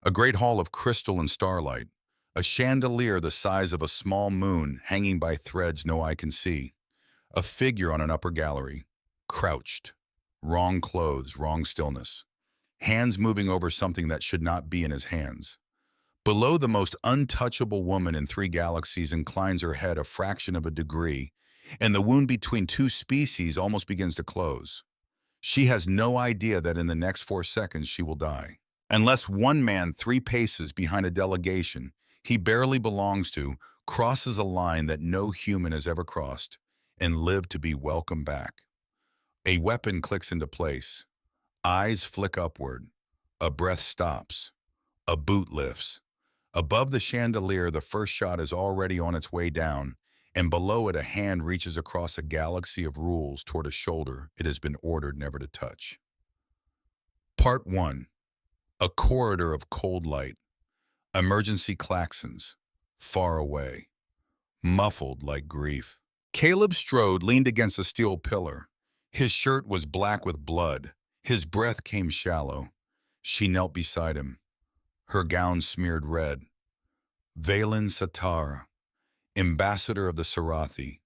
A great hall of crystal and starlight. A chandelier the size of a small moon hanging by threads no eye can see. A figure on an upper gallery. Crouched. Wrong clothes, wrong stillness. Hands moving over something that should not be in his hands. Below, the most untouchable woman in three galaxies inclines her head a fraction of a degree, and the wound between two species almost begins to close. She has no idea that in the next 4 seconds she will die. Unless one man 3 paces behind a delegation he barely belongs to crosses a line that no human has ever crossed and lived to be welcomed back. A weapon clicks into place. Eyes flick upward. A breath stops. A boot lifts. Above the chandelier, the first shot is already on its way down, and below it a hand reaches across a galaxy of rules toward a shoulder it has been ordered never to touch. Part 1. A corridor of cold light. Emergency klaxons. Far away. Muffled like grief. Caleb Strode leaned against a steel pillar. His shirt was black with blood. His breath came shallow. She knelt beside him. Her gown smeared red. Valen Satara, ambassador of the Sarathi,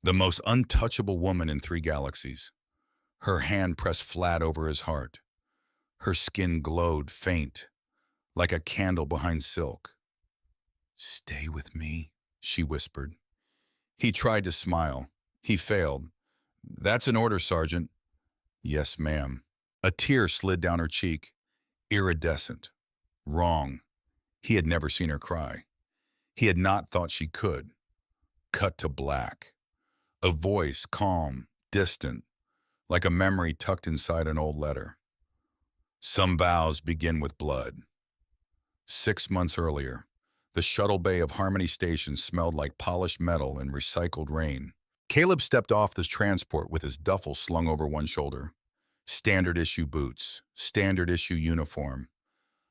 the most untouchable woman in three galaxies. Her hand pressed flat over his heart. Her skin glowed faint, like a candle behind silk. "Stay with me," she whispered. He tried to smile. He failed. "That's an order, Sergeant." "Yes, ma'am." A tear slid down her cheek. Iridescent. Wrong. He had never seen her cry. He had not thought she could. Cut to black. A voice, calm, distant, like a memory tucked inside an old letter. "Some vows begin with blood." 6 months earlier, the shuttle bay of Harmony Station smelled like polished metal and recycled rain. Caleb stepped off the transport with his duffel slung over one shoulder. Standard issue boots, standard issue uniform.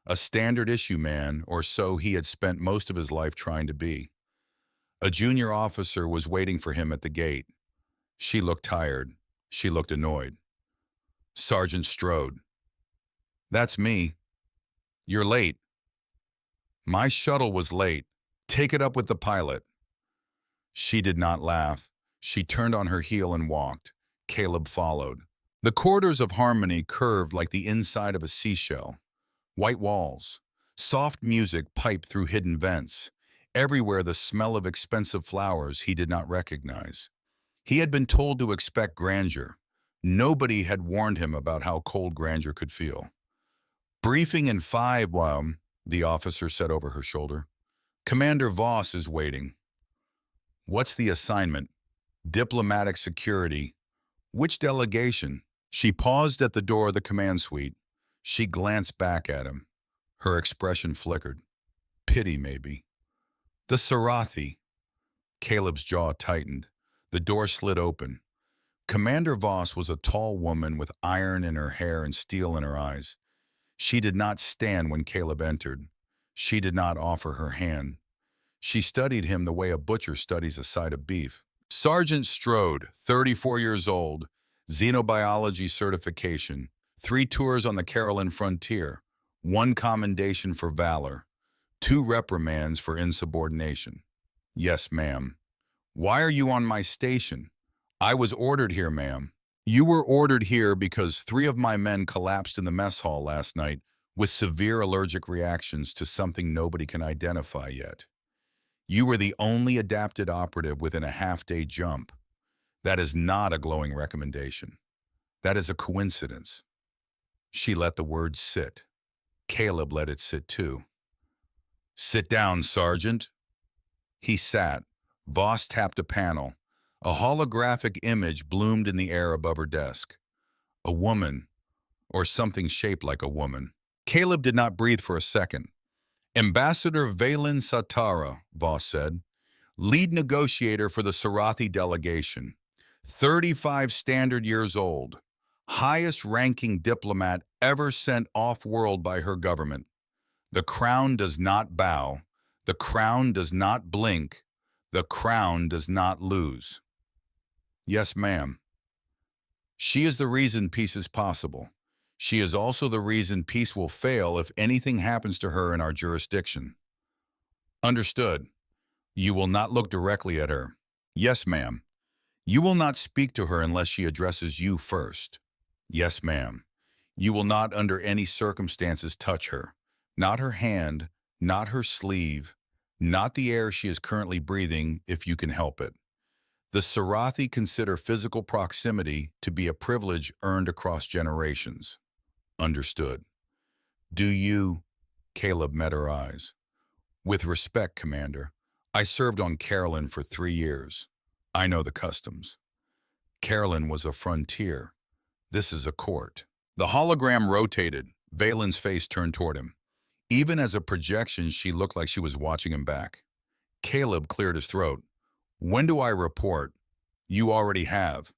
A standard issue man, or so he had spent most of his life trying to be. A junior officer was waiting for him at the gate. She looked tired. She looked annoyed. "Sergeant Strode." "That's me." "You're late." "My shuttle was late. Take it up with the pilot." She did not laugh. She turned on her heel and walked. Caleb followed. The corridors of Harmony curved like the inside of a seashell. White walls. Soft music piped through hidden vents. Everywhere the smell of expensive flowers he did not recognize. He had been told to expect grandeur. Nobody had warned him about how cold grandeur could feel. "Briefing in 5, the officer said over her shoulder. "Commander Voss is waiting." "What's the assignment?" "Diplomatic security." "Which delegation?" She paused at the door of the command suite. She glanced back at him. Her expression flickered. Pity, maybe. "The Sarathi." Caleb's jaw tightened. The door slid open. Commander Voss was a tall woman with iron in her hair and steel in her eyes. She did not stand when Caleb entered. She did not offer her hand. She studied him the way a butcher studies a side of beef. "Sergeant Strode, 34 years old, xenobiology certification, 3 tours on the Caroline frontier, 1 commendation for valor, 2 reprimands for insubordination." "Yes, ma'am." "Why are you on my station?" "I was ordered here, ma'am." "You were ordered here because 3 of my men collapsed in the mess hall last night with severe allergic reactions to something nobody can identify yet. You were the only adapted operative within a half-day jump. That is not a glowing recommendation. That is a coincidence." She let the words sit. Caleb let it sit too. "Sit down, Sergeant." He sat. Voss tapped a panel. A holographic image bloomed in the air above her desk. A woman, or something shaped like a woman. Caleb did not breathe for a second. "Ambassador Valen Satara," Voss said, "lead negotiator for the Sarathi delegation, 35 standard years old, highest-ranking diplomat ever sent off-world by her government. The crown does not bow. The crown does not blink. The crown does not lose." "Yes, ma'am." "She is the reason peace is possible. She is also the reason peace will fail if anything happens to her in our jurisdiction. Understood. You will not look directly at her. Yes, ma'am. You will not speak to her unless she addresses you first. Yes, ma'am. You will not under any circumstances touch her. Not her hand, not her sleeve, not the air she is currently breathing if you can help it. The Sarathi consider physical proximity to be a privilege earned across generations. Understood. Do you? Caleb met her eyes. With respect, Commander. I served on Carolyn for 3 years. I know the customs. Carolyn was a frontier. This is a court. The hologram rotated. Valen's face turned toward him. Even as a projection, she looked like she was watching him back. Caleb cleared his throat. When do I report? You already have.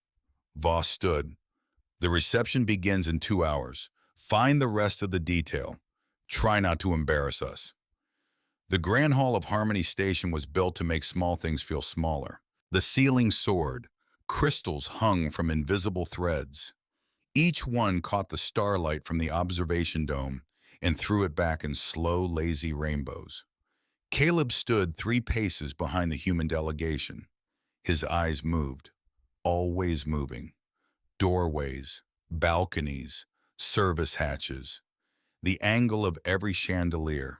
Voss stood. The reception begins in 2 hours. Find the rest of the detail. Try not to embarrass us. The Grand Hall of Harmony Station was built to make small things feel smaller. The ceiling soared. Crystals hung from invisible threads. Each one caught the starlight from the observation dome and threw it back in slow, lazy rainbows. Caleb stood 3 paces behind the human delegation. His eyes moved, always moving. Doorways, balconies, service hatches, the angle of every chandelier.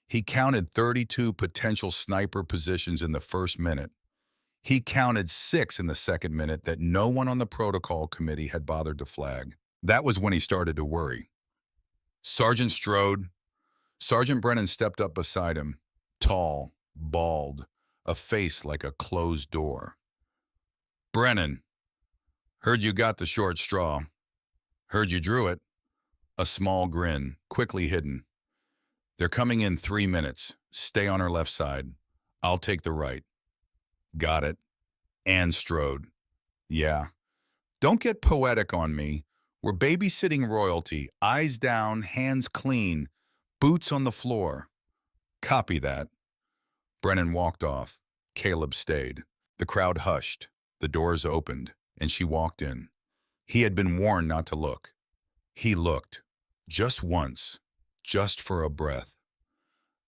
He counted 32 potential sniper positions in the first minute. He counted 6 in the second minute that no one on the protocol committee had bothered to flag. That was when he started to worry. Sergeant Strode. Sergeant Brennan stepped up beside him, tall, bald, a face like a closed door. Brennan, heard you got the short straw. Heard you drew it. A small grin, quickly hidden. They're coming in 3 minutes. Stay on her left side. I'll take the right. Got it. And Strode. Yeah. Don't get poetic on me. We're babysitting royalty. Eyes down, hands clean, boots on the floor. Copy that. Brennan walked off. Caleb stayed. The crowd hushed. The doors opened, and she walked in. He had been warned not to look. He looked. Just once. Just for a breath.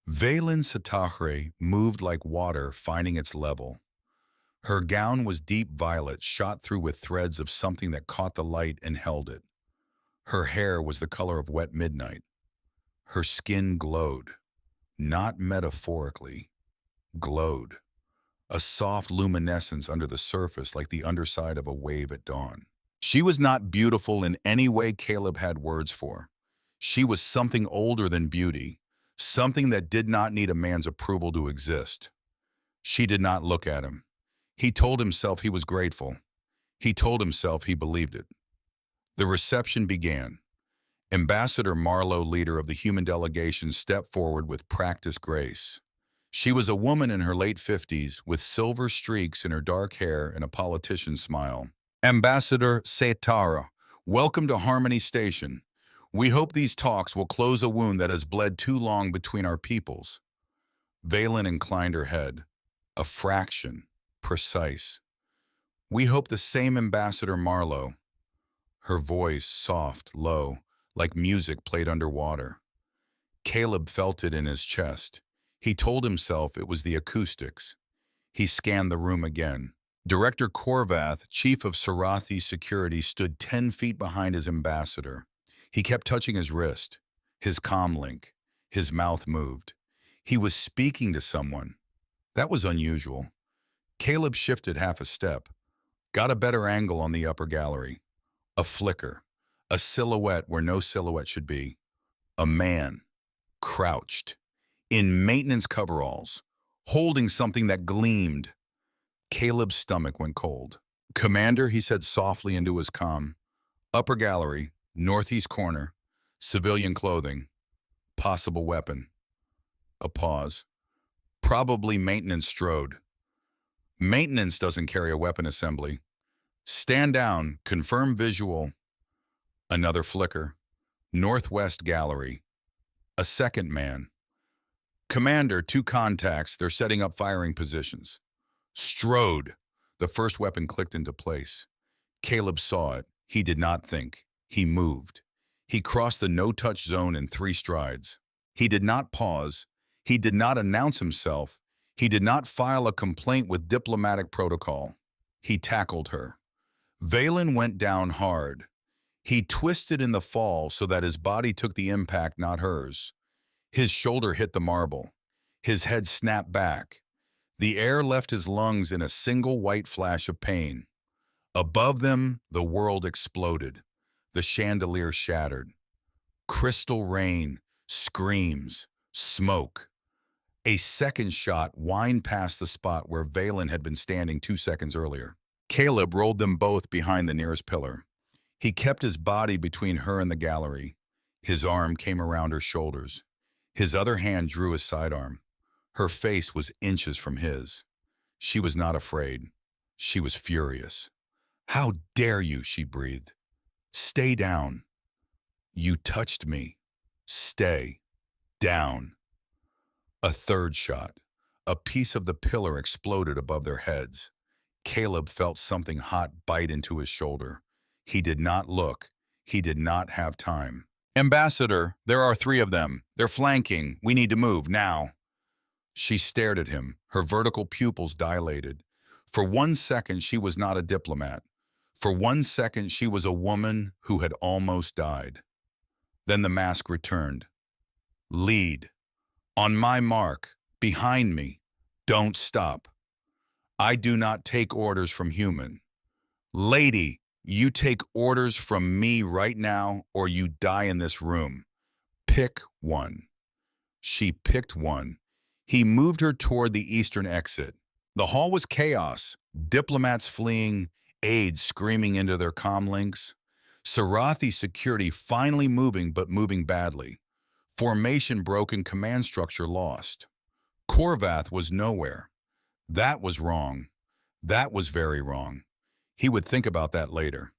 Valen Satahre moved like water finding its level. Her gown was deep violet, shot through with threads of something that caught the light and held it. Her hair was the color of wet midnight. Her skin glowed. Not metaphorically. Glowed. A soft luminescence under the surface like the underside of a wave at dawn. She was not beautiful in any way Caleb had words for. She was something older than beauty, something that did not need a man's approval to exist. She did not look at him. He told himself he was grateful. He told himself he believed it. The reception began. Ambassador Marlowe, leader of the human delegation, stepped forward with practiced grace. She was a woman in her late 50s with silver streaks in her dark hair and a politician's smile. Ambassador Setara, welcome to Harmony Station. We hope these talks will close a wound that has bled too long between our peoples. Valen inclined her head. A fraction. Precise. We hope the same Ambassador Marlowe. Her voice soft, low, like music played underwater. Caleb felt it in his chest. He told himself it was the acoustics. He scanned the room again. Director Korvath, chief of Sarathi security, stood 10 feet behind his ambassador. He kept touching his wrist, his comm link. His mouth moved. He was speaking to someone. That was unusual. Caleb shifted half a step, got a better angle on the upper gallery. A flicker, a silhouette where no silhouette should be. A man, crouched, in maintenance coveralls, holding something that gleamed. Caleb's stomach went cold. Commander, he said softly into his comm. Upper gallery, northeast corner, civilian clothing, possible weapon. A pause. Probably maintenance Strode. Maintenance doesn't carry a weapon assembly. Stand down, confirm visual. Another flicker. Northwest gallery. A second man. Commander, 2 contacts. They're setting up firing positions. Strode. The first weapon clicked into place. Caleb saw it. He did not think. He moved. He crossed the no-touch zone in 3 strides. He did not pause. He did not announce himself. He did not file a complaint with diplomatic protocol. He tackled her. Valen went down hard. He twisted in the fall so that his body took the impact, not hers. His shoulder hit the marble. His head snapped back. The air left his lungs in a single white flash of pain. Above them, the world exploded. The chandelier shattered. Crystal rain, screams, smoke. A second shot whined past the spot where Valen had been standing 2 seconds earlier. Caleb rolled them both behind the nearest pillar. He kept his body between her and the gallery. His arm came around her shoulders. His other hand drew his sidearm. Her face was inches from his. She was not afraid. She was furious. "How dare you?" she breathed. "Stay down." "You touched me. Stay down." A third shot. A piece of the pillar exploded above their heads. Caleb felt something hot bite into his shoulder. He did not look. He did not have time. "Ambassador, there are 3 of them. They're flanking. We need to move, now." She stared at him, her vertical pupils dilated. For 1 second, she was not a diplomat. For 1 second, she was a woman who had almost died. Then the mask returned. "Lead. On my mark. Behind me. Don't stop. I do not take orders from human. Lady, you take orders from me right now, or you die in this room. Pick one." She picked one. He moved her toward the eastern exit. The hall was chaos. Diplomats fleeing, aides screaming into their comlinks. Sarathi security finally moving, but moving badly. Formation broken, command structure lost. Korvath was nowhere. That was wrong. That was very wrong. He would think about that later.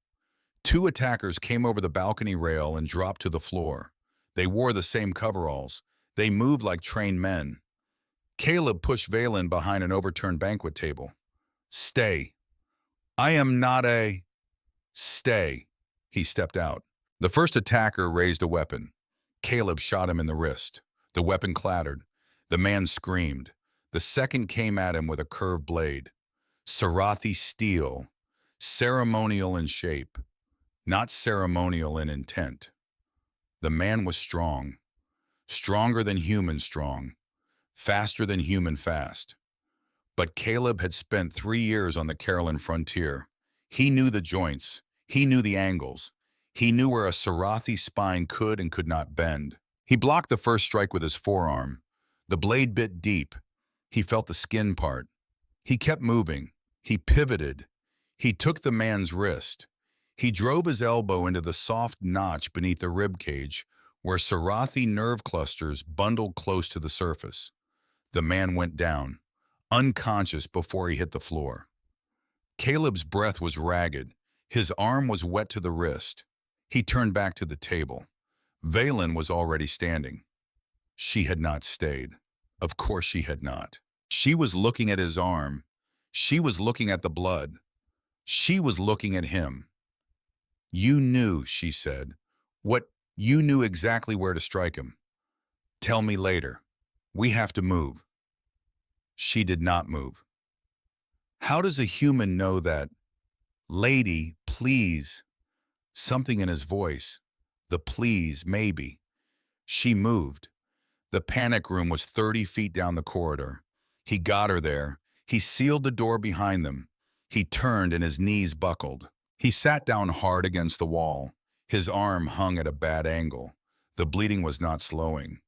2 attackers came over the balcony rail and dropped to the floor. They wore the same coveralls. They moved like trained men. Caleb pushed Valen behind an overturned banquet table. "Stay. I am not a..." "Stay." He stepped out. The first attacker raised a weapon. Caleb shot him in the wrist. The weapon clattered. The man screamed. The second came at him with a curved blade. Sarathi steel. Ceremonial in shape. Not ceremonial in intent. The man was strong. Stronger than human strong. Faster than human fast. But Caleb had spent 3 years on the Caroline frontier. He knew the joints. He knew the angles. He knew where a Sarathi spine could and could not bend. He blocked the first strike with his forearm. The blade bit deep. He felt the skin part. He kept moving. He pivoted. He took the man's wrist. He drove his elbow into the soft notch beneath the rib cage, where Sarathi nerve clusters bundled close to the surface. The man went down, unconscious before he hit the floor. Caleb's breath was ragged. His arm was wet to the wrist. He turned back to the table. Valen was already standing. She had not stayed. Of course she had not. She was looking at his arm. She was looking at the blood. She was looking at him. "You knew," she said. You knew exactly where to strike him. Tell me later. We have to move." She did not move. How does a human know that? "Lady, please." Something in his voice. The please, maybe. She moved. The panic room was 30 feet down the corridor. He got her there. He sealed the door behind them. He turned and his knees buckled. He sat down hard against the wall. His arm hung at a bad angle. The bleeding was not slowing.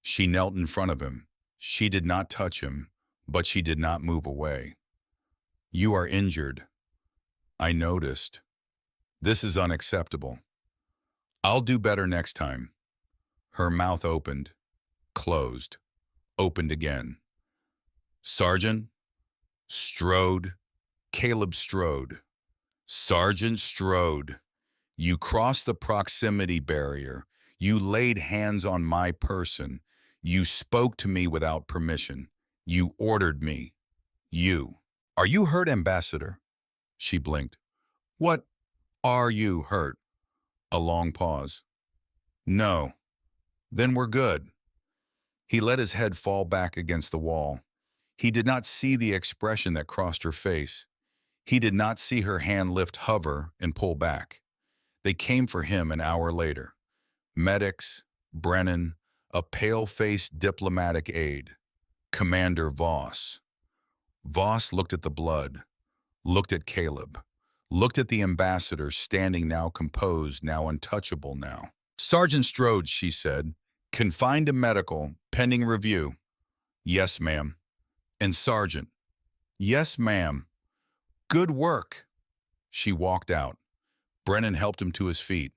She knelt in front of him. She did not touch him, but she did not move away. "You are injured." "I noticed. This is unacceptable. I'll do better next time." Her mouth opened, closed, opened again. "Sergeant?" "Strode." Caleb Strode. "Sergeant Strode. You crossed the proximity barrier. You laid hands on my person. You spoke to me without permission. You ordered me. You. Are you hurt, Ambassador?" She blinked. "What are you hurt?" A long pause. No. Then we're good. He let his head fall back against the wall. He did not see the expression that crossed her face. He did not see her hand lift, hover, and pull back. They came for him an hour later. Medics, Brennan, a pale-faced diplomatic aide, Commander Voss. Voss looked at the blood, looked at Caleb, looked at the ambassador standing now composed, now untouchable now. Sergeant Strode, she said, confined to medical, pending review. Yes, ma'am. And Sergeant, yes, ma'am. Good work. She walked out. Brennan helped him to his feet.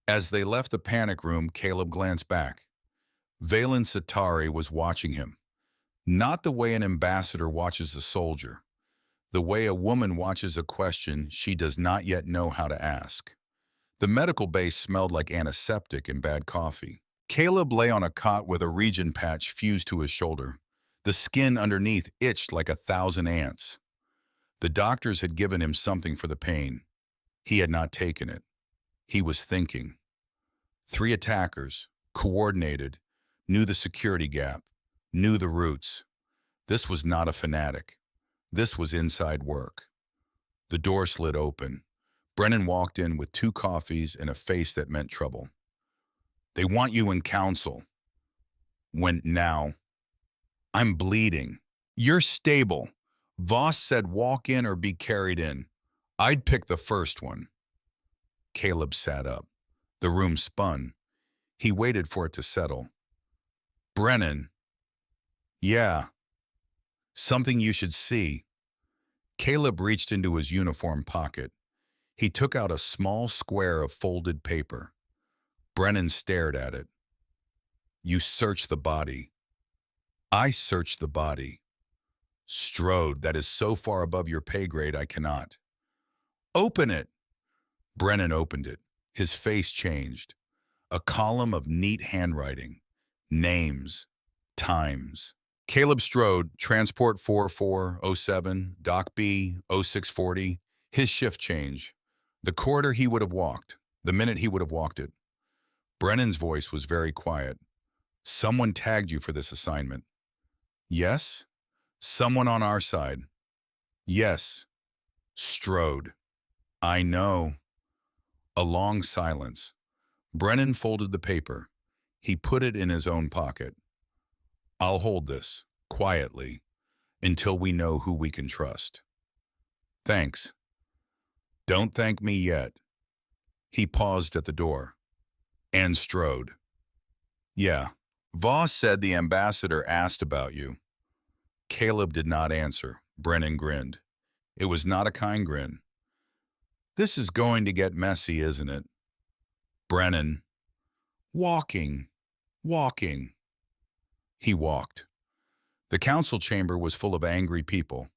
As they left the panic room, Caleb glanced back. Valen Satari was watching him. Not the way an ambassador watches a soldier. The way a woman watches a question she does not yet know how to ask. The medical bay smelled like antiseptic and bad coffee. Caleb lay on a cot with a region patch fused to his shoulder. The skin underneath itched like 1,000 ants. The doctors had given him something for the pain. He had not taken it. He was thinking. 3 attackers, coordinated, knew the security gap, knew the routes. This was not a fanatic. This was inside work. The door slid open. Brennan walked in with 2 coffees and a face that meant trouble. They want you in council. When now? I'm bleeding. You're stable. Voss said walk in or be carried in. I'd pick the first one. Caleb sat up. The room spun. He waited for it to settle. Brennan. Yeah. Something you should see. Caleb reached into his uniform pocket. He took out a small square of folded paper. Brennan stared at it. You search the body. I search the body. Strode, that is so far above your pay grade I cannot. Open it. Brennan opened it. His face changed. A column of neat handwriting. Names. Times. Caleb Strode, Transport 4407, Dock B 0640. His shift change. The corridor he would have walked. The minute he would have walked it. Brennan's voice was very quiet. Someone tagged you for this assignment. Yes? Someone on our side. Yes. Strode. I know. A long silence. Brennan folded the paper. He put it in his own pocket. I'll hold this, quietly, until we know who we can trust. Thanks. Don't thank me yet. He paused at the door. And Strode. Yeah. Voss said the ambassador asked about you. Caleb did not answer. Brennan grinned. It was not a kind grin. This is going to get messy, isn't it? Brennan. Walking. Walking. He walked. The council chamber was full of angry people.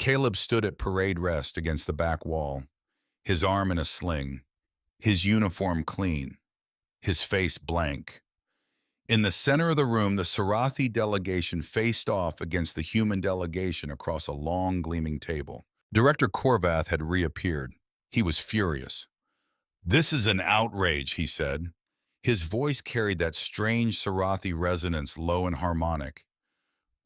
Caleb stood at parade rest against the back wall, his arm in a sling, his uniform clean, his face blank. In the center of the room, the Sarathi delegation faced off against the human delegation across a long, gleaming table. Director Korvath had reappeared. He was furious. This is an outrage, he said. His voice carried that strange Sarathi resonance, low and harmonic.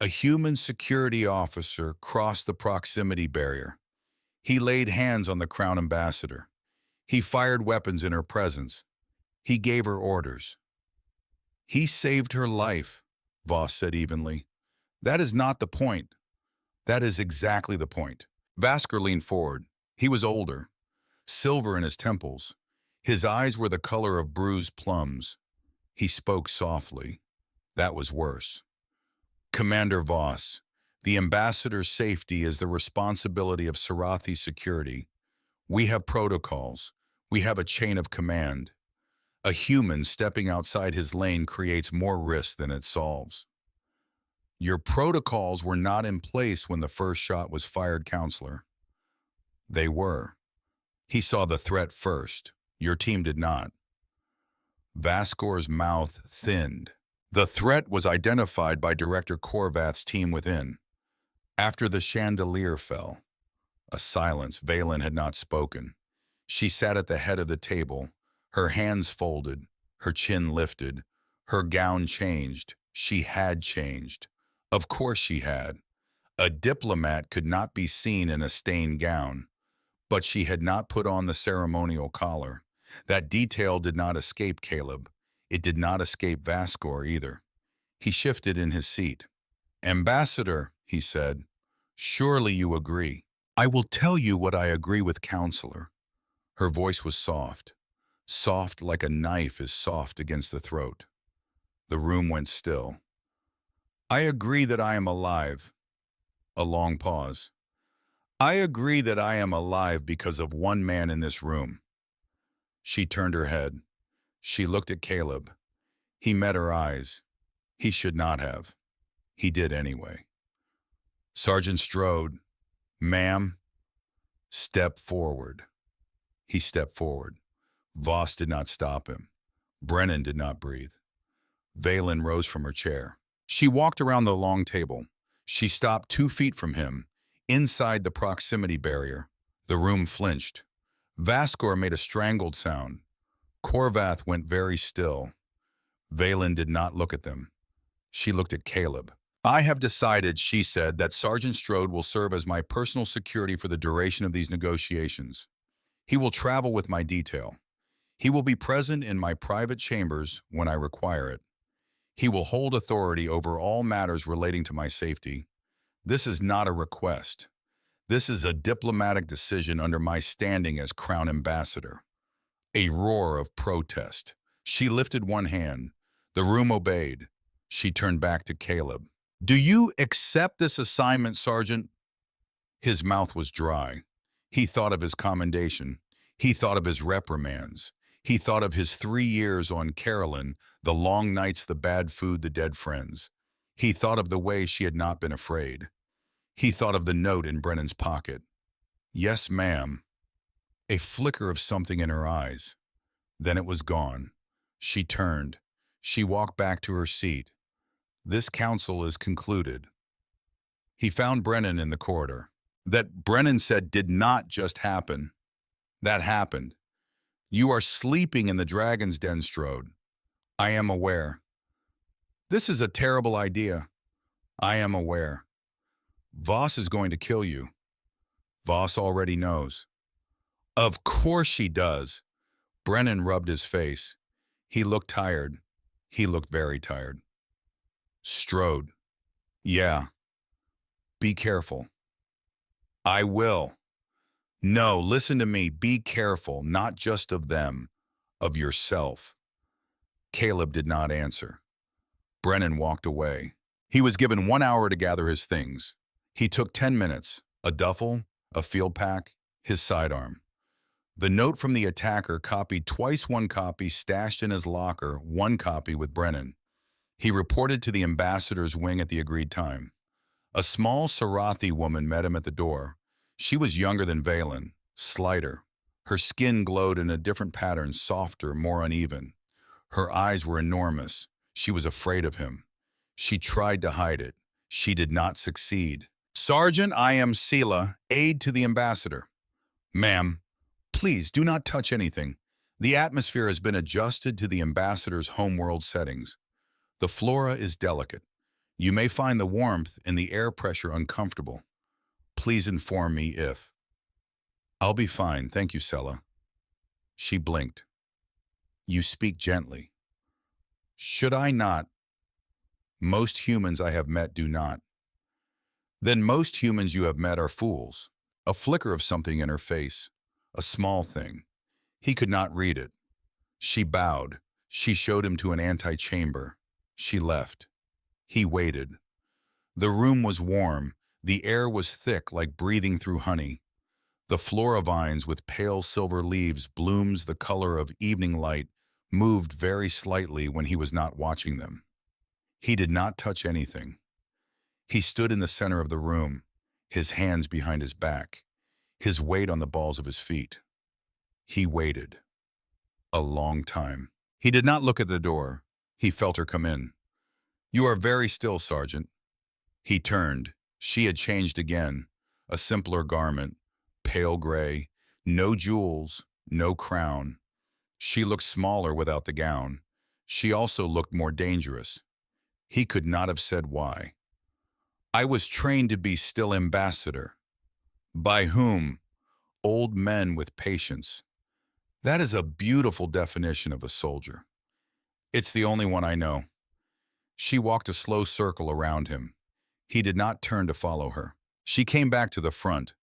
A human security officer crossed the proximity barrier. He laid hands on the Crown Ambassador. He fired weapons in her presence. He gave her orders. He saved her life, Voss said evenly. That is not the point. That is exactly the point. Vasker leaned forward. He was older, silver in his temples. His eyes were the color of bruised plums. He spoke softly. That was worse. Commander Voss, the ambassador's safety is the responsibility of Sarathi security. We have protocols. We have a chain of command. A human stepping outside his lane creates more risk than it solves. Your protocols were not in place when the first shot was fired, Counselor. They were. He saw the threat first. Your team did not. Vaskor's mouth thinned. The threat was identified by Director Korvath's team within. After the chandelier fell, a silence. Valen had not spoken. She sat at the head of the table, her hands folded, Her chin lifted. Her gown changed. She had changed. Of course she had. A diplomat could not be seen in a stained gown, but she had not put on the ceremonial collar. That detail did not escape Caleb. It did not escape Vascor either. He shifted in his seat. "Ambassador," he said, "surely you agree." "I will tell you what I agree with, counselor." Her voice was soft, soft like a knife is soft against the throat. The room went still. "I agree that I am alive." A long pause. "I agree that I am alive because of one man in this room." She turned her head. She looked at Caleb. He met her eyes. He should not have. He did anyway. "Sergeant Strode." "Ma'am." "Step forward." He stepped forward. Voss did not stop him. Brennan did not breathe. Valen rose from her chair. She walked around the long table. She stopped 2 feet from him, inside the proximity barrier. The room flinched. Vascor made a strangled sound. Korvath went very still. Valen did not look at them. She looked at Caleb. "I have decided," she said, "that Sergeant Strode will serve as my personal security for the duration of these negotiations. He will travel with my detail. He will be present in my private chambers when I require it. He will hold authority over all matters relating to my safety. This is not a request. This is a diplomatic decision under my standing as Crown Ambassador." A roar of protest. She lifted one hand. The room obeyed. She turned back to Caleb. "Do you accept this assignment, Sergeant?" His mouth was dry. He thought of his commendation. He thought of his reprimands. He thought of his 3 years on Carolyn, the long nights, the bad food, the dead friends. He thought of the way she had not been afraid. He thought of the note in Brennan's pocket. "Yes, ma'am." A flicker of something in her eyes. Then it was gone. She turned. She walked back to her seat. "This council is concluded." He found Brennan in the corridor. "That," Brennan said, "did not just happen. That happened. You are sleeping in the Dragon's Den, Strode." "I am aware." "This is a terrible idea." "I am aware." "Voss is going to kill you." "Voss already knows." "Of course she does." Brennan rubbed his face. He looked tired. He looked very tired. "Strode." "Yeah." "Be careful." "I will." "No, listen to me. Be careful, not just of them, of yourself." Caleb did not answer. Brennan walked away. He was given 1 hour to gather his things. He took 10 minutes, a duffel, a field pack, his sidearm. The note from the attacker copied twice, one copy stashed in his locker, one copy with Brennan. He reported to the ambassador's wing at the agreed time. A small Sarathi woman met him at the door. She was younger than Valen, slighter. Her skin glowed in a different pattern, softer, more uneven. Her eyes were enormous. She was afraid of him. She tried to hide it. She did not succeed. "Sergeant, I am Sela, aide to the ambassador." "Ma'am, please do not touch anything. The atmosphere has been adjusted to the ambassador's homeworld settings. The flora is delicate. You may find the warmth and the air pressure uncomfortable. Please inform me if—" "I'll be fine, thank you, Sela." She blinked. "You speak gently." "Should I not?" "Most humans I have met do not." "Then most humans you have met are fools." A flicker of something in her face. A small thing. He could not read it. She bowed. She showed him to an antechamber. She left. He waited. The room was warm. The air was thick like breathing through honey. The flora vines with pale silver leaves, blooms the color of evening light, moved very slightly when he was not watching them. He did not touch anything. He stood in the center of the room, his hands behind his back, his weight on the balls of his feet. He waited. A long time. He did not look at the door. He felt her come in. "You are very still, Sergeant." He turned. She had changed again. A simpler garment, pale gray, no jewels, no crown. She looked smaller without the gown. She also looked more dangerous. He could not have said why. I was trained to be still ambassador. By whom? Old men with patience. That is a beautiful definition of a soldier. It's the only one I know. She walked a slow circle around him. He did not turn to follow her. She came back to the front,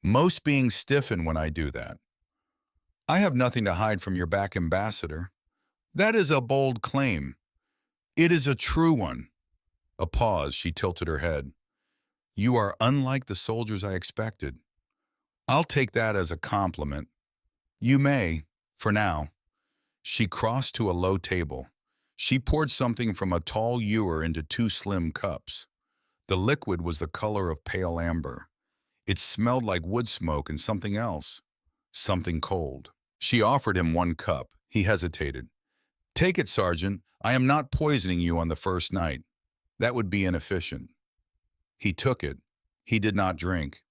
most being stiffened when I do that. I have nothing to hide from your back, ambassador. That is a bold claim. It is a true one. A pause, she tilted her head. You are unlike the soldiers I expected. I'll take that as a compliment. You may, for now. She crossed to a low table. She poured something from a tall ewer into two slim cups. The liquid was the color of pale amber. It smelled like wood smoke and something else. Something cold. She offered him one cup. He hesitated. Take it, Sergeant. I am not poisoning you on the first night. That would be inefficient. He took it. He did not drink.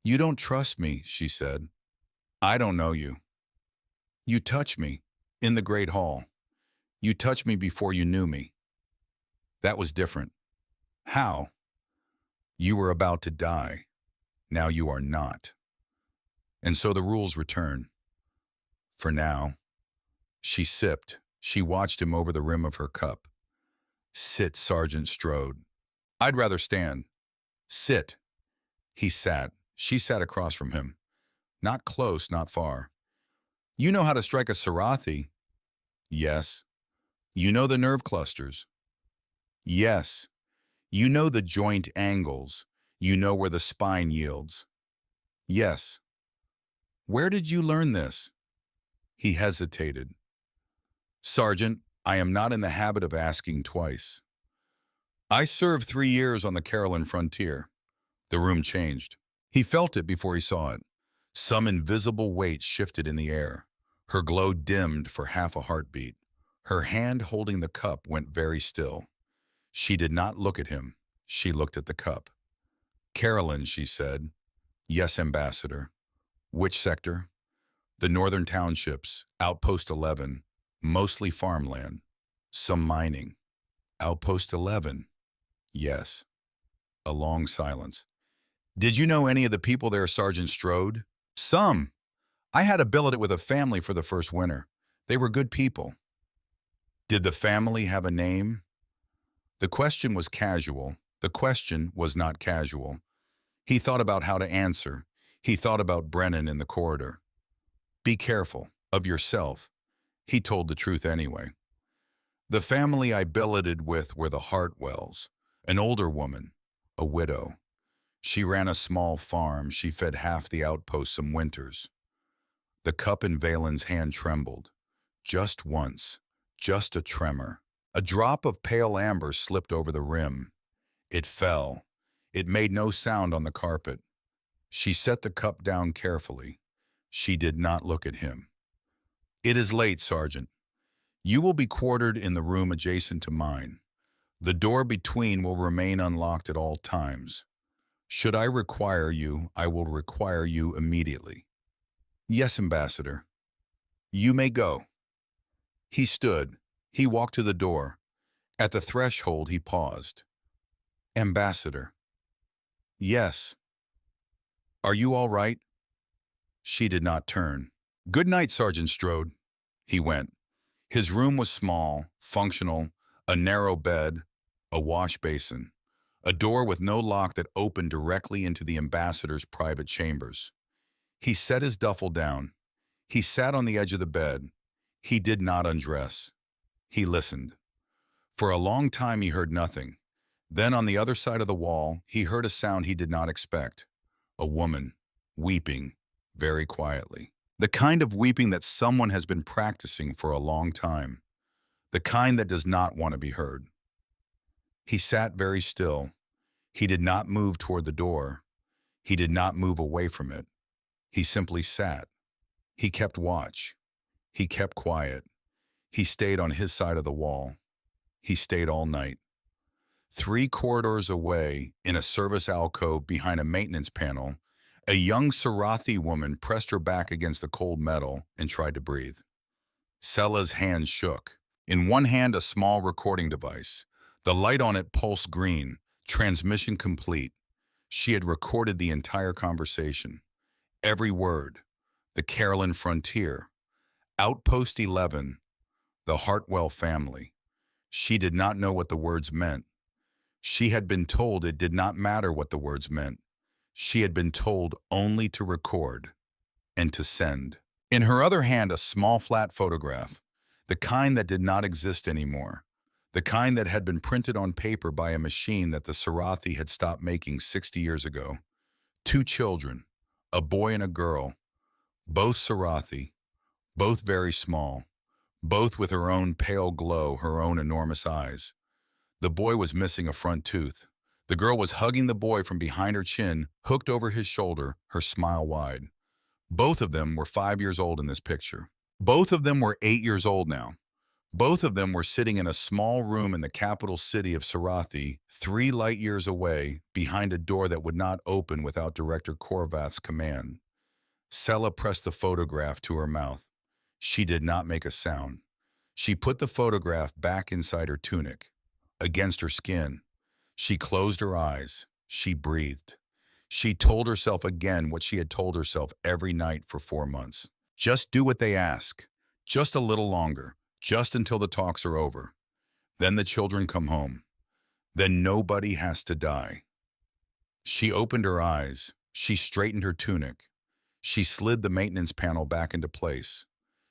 You don't trust me, she said. I don't know you. You touched me in the Great Hall. You touched me before you knew me. That was different. How? You were about to die. Now you are not. And so the rules return. For now. She sipped. She watched him over the rim of her cup. Sit, Sergeant Strode. I'd rather stand. Sit. He sat. She sat across from him. Not close, not far. You know how to strike a Sarathi? Yes. You know the nerve clusters? Yes. You know the joint angles. You know where the spine yields? Yes. Where did you learn this? He hesitated. Sergeant, I am not in the habit of asking twice. I served 3 years on the Caroline frontier. The room changed. He felt it before he saw it. Some invisible weight shifted in the air. Her glow dimmed for half a heartbeat. Her hand holding the cup went very still. She did not look at him. She looked at the cup. Caroline, she said. Yes, Ambassador. Which sector? The northern townships, Outpost 11, mostly farmland. Some mining. Outpost 11. Yes. A long silence. Did you know any of the people there, Sergeant Strode? Some. I had a billet with a family for the first winter. They were good people. Did the family have a name? The question was casual. The question was not casual. He thought about how to answer. He thought about Brennan in the corridor. Be careful of yourself. He told the truth anyway. The family I billeted with were the Hartwells, an older woman, a widow. She ran a small farm. She fed half the outpost some winters. The cup in Valen's hand trembled. Just once. Just a tremor. A drop of pale amber slipped over the rim. It fell. It made no sound on the carpet. She set the cup down carefully. She did not look at him. It is late, Sergeant. You will be quartered in the room adjacent to mine. The door between will remain unlocked at all times. Should I require you, I will require you immediately. Yes, Ambassador. You may go. He stood. He walked to the door. At the threshold, he paused. Ambassador. Yes. Are you all right? She did not turn. Good night, Sergeant Strode. He went. His room was small, functional, a narrow bed, a wash basin, a door with no lock that opened directly into the ambassador's private chambers. He set his duffel down. He sat on the edge of the bed. He did not undress. He listened. For a long time he heard nothing. Then on the other side of the wall, he heard a sound he did not expect. A woman, weeping, very quietly. The kind of weeping that someone has been practicing for a long time. The kind that does not want to be heard. He sat very still. He did not move toward the door. He did not move away from it. He simply sat. He kept watch. He kept quiet. He stayed on his side of the wall. He stayed all night. 3 corridors away, in a service alcove behind a maintenance panel, a young Sarathi woman pressed her back against the cold metal and tried to breathe. Sella's hand shook. In one hand, a small recording device. The light on it pulsed green, transmission complete. She had recorded the entire conversation. Every word. The Carolyn Frontier. Outpost 11. The Hartwell family. She did not know what the words meant. She had been told it did not matter what the words meant. She had been told only to record and to send. In her other hand, a small flat photograph, the kind that did not exist anymore, the kind that had been printed on paper by a machine that the Sarathi had stopped making 60 years ago. Two children, a boy and a girl, both Sarathi, both very small, both with her own pale glow, her own enormous eyes. The boy was missing a front tooth. The girl was hugging the boy from behind her chin, hooked over his shoulder, her smile wide. Both of them were 5 years old in this picture. Both of them were 8 years old now. Both of them were sitting in a small room in the capital city of Sarathi, 3 light years away, behind a door that would not open without Director Korvath's command. Sela pressed the photograph to her mouth. She did not make a sound. She put the photograph back inside her tunic, against her skin. She closed her eyes. She breathed. She told herself again what she had told herself every night for 4 months. Just do what they ask. Just a little longer. Just until the talks are over. Then the children come home. Then nobody has to die. She opened her eyes. She straightened her tunic. She slid the maintenance panel back into place.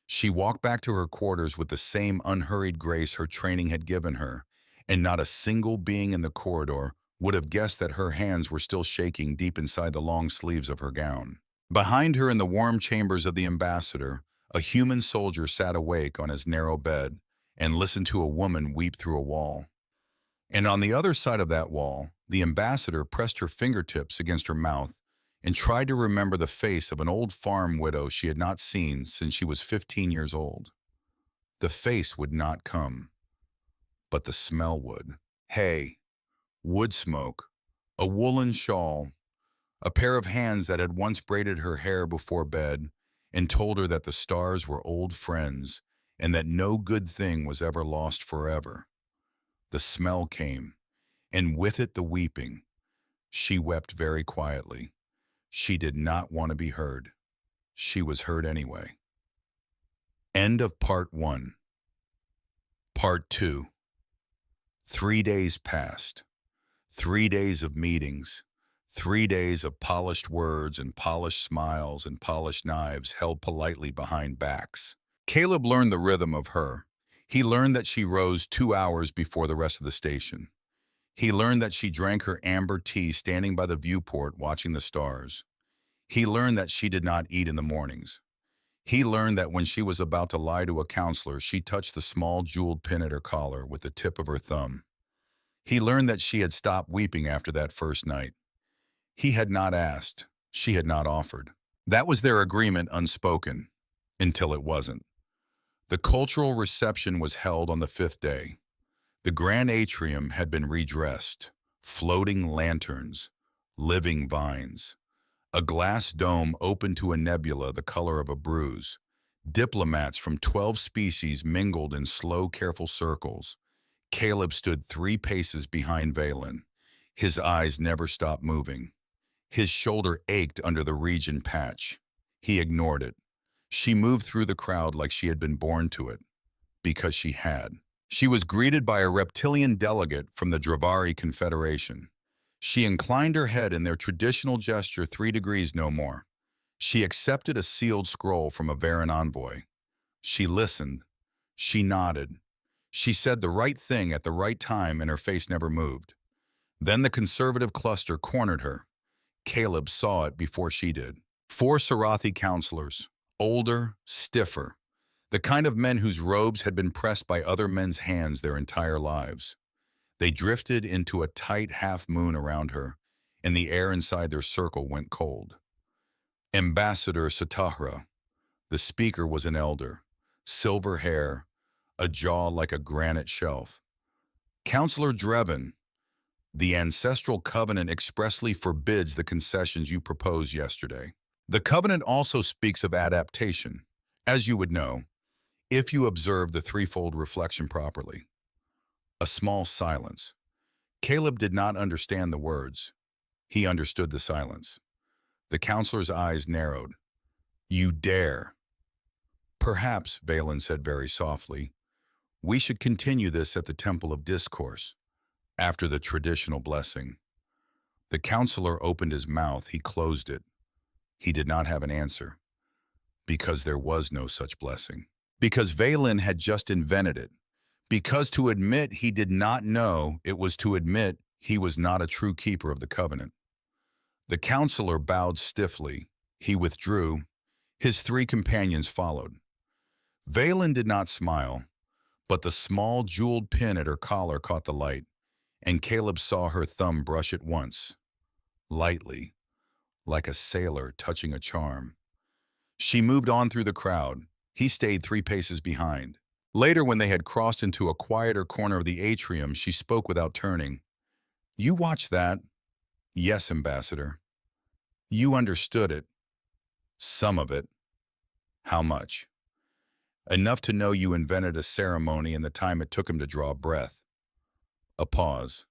She walked back to her quarters with the same unhurried grace her training had given her, and not a single being in the corridor would have guessed that her hands were still shaking deep inside the long sleeves of her gown. Behind her in the warm chambers of the ambassador, a human soldier sat awake on his narrow bed and listened to a woman weep through a wall. And on the other side of that wall, the ambassador pressed her fingertips against her mouth and tried to remember the face of an old farm widow she had not seen since she was 15 years old. The face would not come, but the smell would. Hay, wood smoke, a woolen shawl, a pair of hands that had once braided her hair before bed and told her that the stars were old friends and that no good thing was ever lost forever. The smell came, and with it the weeping. She wept very quietly. She did not want to be heard. She was heard anyway. End of Part 1. Part 2. 3 days passed. 3 days of meetings. 3 days of polished words and polished smiles and polished knives held politely behind backs. Caleb learned the rhythm of her. He learned that she rose 2 hours before the rest of the station. He learned that she drank her amber tea standing by the viewport watching the stars. He learned that she did not eat in the mornings. He learned that when she was about to lie to a counselor, she touched the small jeweled pin at her collar with the tip of her thumb. He learned that she had stopped weeping after that first night. He had not asked. She had not offered. That was their agreement unspoken, until it wasn't. The cultural reception was held on the 5th day. The grand atrium had been redressed, floating lanterns, living vines. A glass dome open to a nebula the color of a bruise. Diplomats from 12 species mingled in slow, careful circles. Caleb stood 3 paces behind Valen. His eyes never stopped moving. His shoulder ached under the region patch. He ignored it. She moved through the crowd like she had been born to it, because she had. She was greeted by a reptilian delegate from the Dravari Confederation. She inclined her head in their traditional gesture 3 degrees no more. She accepted a sealed scroll from a Varan envoy. She listened. She nodded. She said the right thing at the right time and her face never moved. Then the conservative cluster cornered her. Caleb saw it before she did. 4 Sarathi counselors, older, stiffer, the kind of men whose robes had been pressed by other men's hands their entire lives. They drifted into a tight half-moon around her, and the air inside their circle went cold. Ambassador Satahra, the speaker, was an elder, silver hair, a jaw like a granite shelf. Counselor Drevin, the ancestral covenant expressly forbids the concessions you proposed yesterday. The covenant also speaks of adaptation. As you would know, If you observe the threefold reflection properly. A small silence. Caleb did not understand the words. He understood the silence. The counselor's eyes narrowed. You dare. Perhaps, Valen said very softly, we should continue this at the Temple of Discourse, after the traditional blessing. The counselor opened his mouth. He closed it. He did not have an answer, because there was no such blessing. Because Valen had just invented it. Because to admit he did not know it was to admit he was not a true keeper of the covenant. The counselor bowed stiffly. He withdrew. His three companions followed. Valen did not smile, but the small jeweled pin at her collar caught the light, and Caleb saw her thumb brush it once, lightly, like a sailor touching a charm. She moved on through the crowd. He stayed 3 paces behind. Later, when they had crossed into a quieter corner of the atrium, she spoke without turning. You watched that? Yes, Ambassador. You understood it. Some of it. How much? Enough to know you invented a ceremony in the time it took him to draw breath. A pause.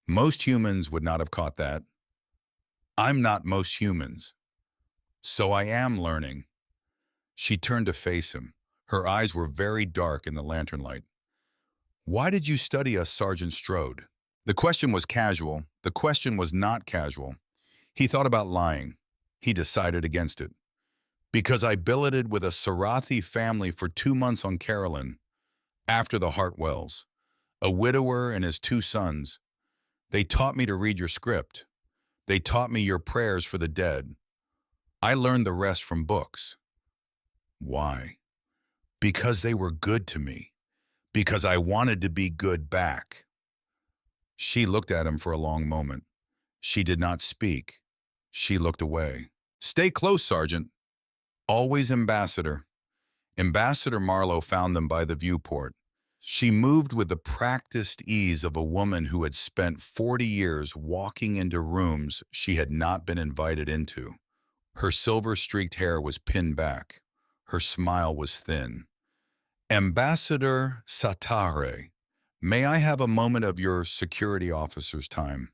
Most humans would not have caught that. I'm not most humans. So I am learning. She turned to face him. Her eyes were very dark in the lantern light. Why did you study us, Sergeant Strode? The question was casual. The question was not casual. He thought about lying. He decided against it. Because I billeted with a Sarathi family for 2 months on Carolyn, after the Hartwells, a widower and his 2 sons. They taught me to read your script. They taught me your prayers for the dead. I learned the rest from books. Why? Because they were good to me. Because I wanted to be good back. She looked at him for a long moment. She did not speak. She looked away. Stay close, Sergeant. Always Ambassador. Ambassador Marlowe found them by the viewport. She moved with the practiced ease of a woman who had spent 40 years walking into rooms she had not been invited into. Her silver-streaked hair was pinned back. Her smile was thin. Ambassador Satare, may I have a moment of your security officer's time?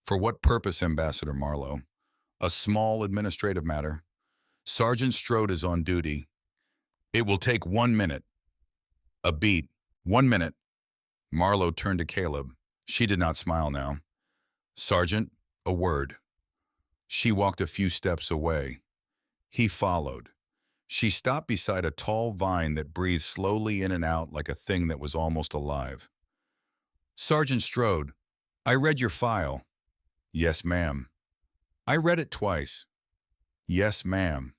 For what purpose, Ambassador Marlowe? A small administrative matter. Sergeant Strode is on duty. It will take 1 minute. A beat. 1 minute. Marlowe turned to Caleb. She did not smile now. Sergeant, a word. She walked a few steps away. He followed. She stopped beside a tall vine that breathed slowly in and out like a thing that was almost alive. Sergeant Strode, I read your file. Yes, ma'am. I read it twice. Yes, ma'am.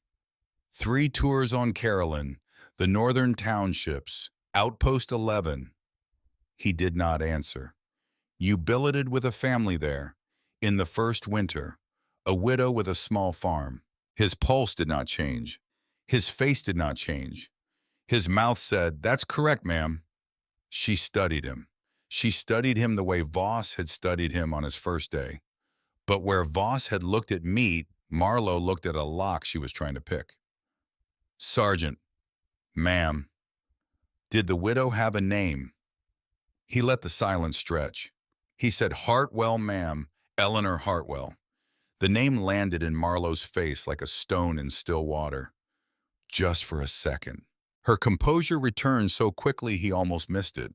3 tours on Carolyn, the northern townships, Outpost 11. He did not answer. You billeted with a family there, in the first winter, a widow with a small farm. His pulse did not change. His face did not change. His mouth said, That's correct, ma'am. She studied him. She studied him the way Voss had studied him on his first day. But where Voss had looked at meat, Marlowe looked at a lock she was trying to pick. Sergeant, ma'am. Did the widow have a name? He let the silence stretch. He said, Hartwell, ma'am, Eleanor Hartwell. The name landed in Marlowe's face like a stone in still water. Just for a second. Her composure returned so quickly he almost missed it.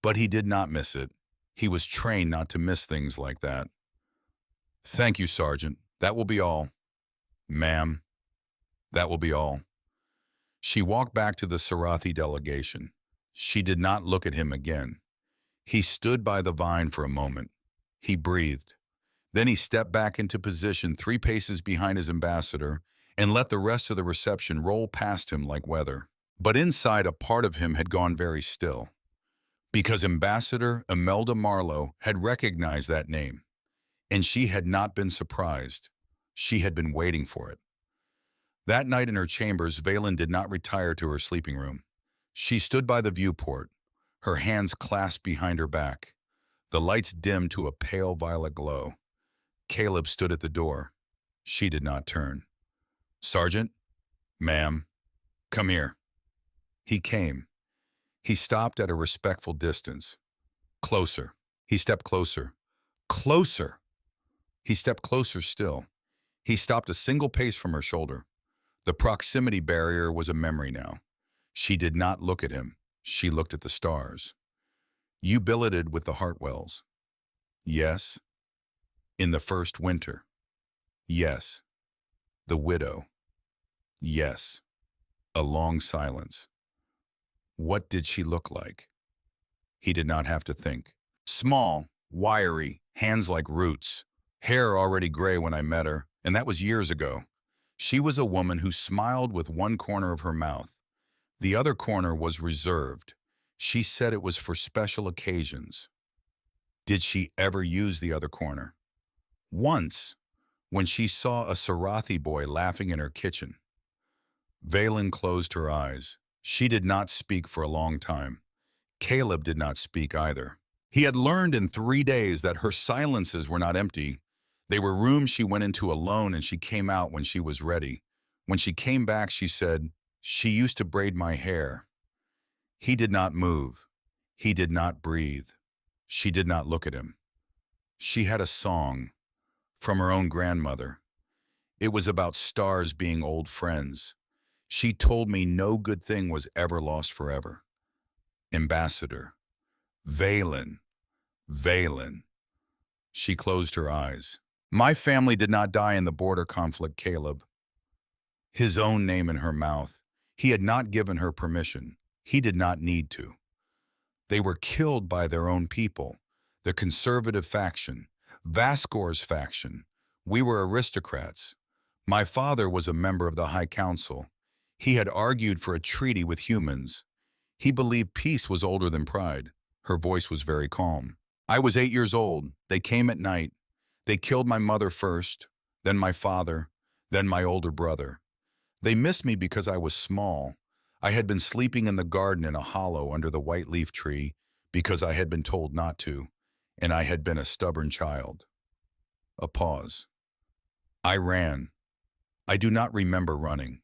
But he did not miss it. He was trained not to miss things like that. Thank you, Sergeant. That will be all. Ma'am, that will be all. She walked back to the Sarathi delegation. She did not look at him again. He stood by the vine for a moment. He breathed. Then he stepped back into position 3 paces behind his ambassador and let the rest of the reception roll past him like weather. But inside, a part of him had gone very still. Because Ambassador Imelda Marlowe had recognized that name. And she had not been surprised. She had been waiting for it. That night in her chambers, Valen did not retire to her sleeping room. She stood by the viewport, her hands clasped behind her back. The lights dimmed to a pale violet glow. Caleb stood at the door. She did not turn. Sergeant, ma'am, come here. He came. He stopped at a respectful distance. Closer. He stepped closer. Closer. He stepped closer still. He stopped a single pace from her shoulder. The proximity barrier was a memory now. She did not look at him. She looked at the stars. You billeted with the Hartwells. Yes. In the first winter. Yes. The widow. Yes. A long silence. What did she look like? He did not have to think. Small, wiry, hands like roots, hair already gray when I met her, and that was years ago. She was a woman who smiled with one corner of her mouth. The other corner was reserved. She said it was for special occasions. Did she ever use the other corner? Once, when she saw a Sarathi boy laughing in her kitchen. Valen closed her eyes. She did not speak for a long time. Caleb did not speak either. He had learned in 3 days that her silences were not empty. They were rooms she went into alone, and she came out when she was ready. When she came back, she said, "She used to braid my hair." He did not move. He did not breathe. She did not look at him. She had a song from her own grandmother. It was about stars being old friends. She told me no good thing was ever lost forever. Ambassador. Valen. Valen. She closed her eyes. My family did not die in the border conflict, Caleb. His own name in her mouth. He had not given her permission. He did not need to. They were killed by their own people, the conservative faction, Vascor's faction. We were aristocrats. My father was a member of the High Council. He had argued for a treaty with humans. He believed peace was older than pride. Her voice was very calm. I was 8 years old. They came at night. They killed my mother first, then my father, then my older brother. They missed me because I was small. I had been sleeping in the garden in a hollow under the white leaf tree because I had been told not to, and I had been a stubborn child. A pause. I ran. I do not remember running.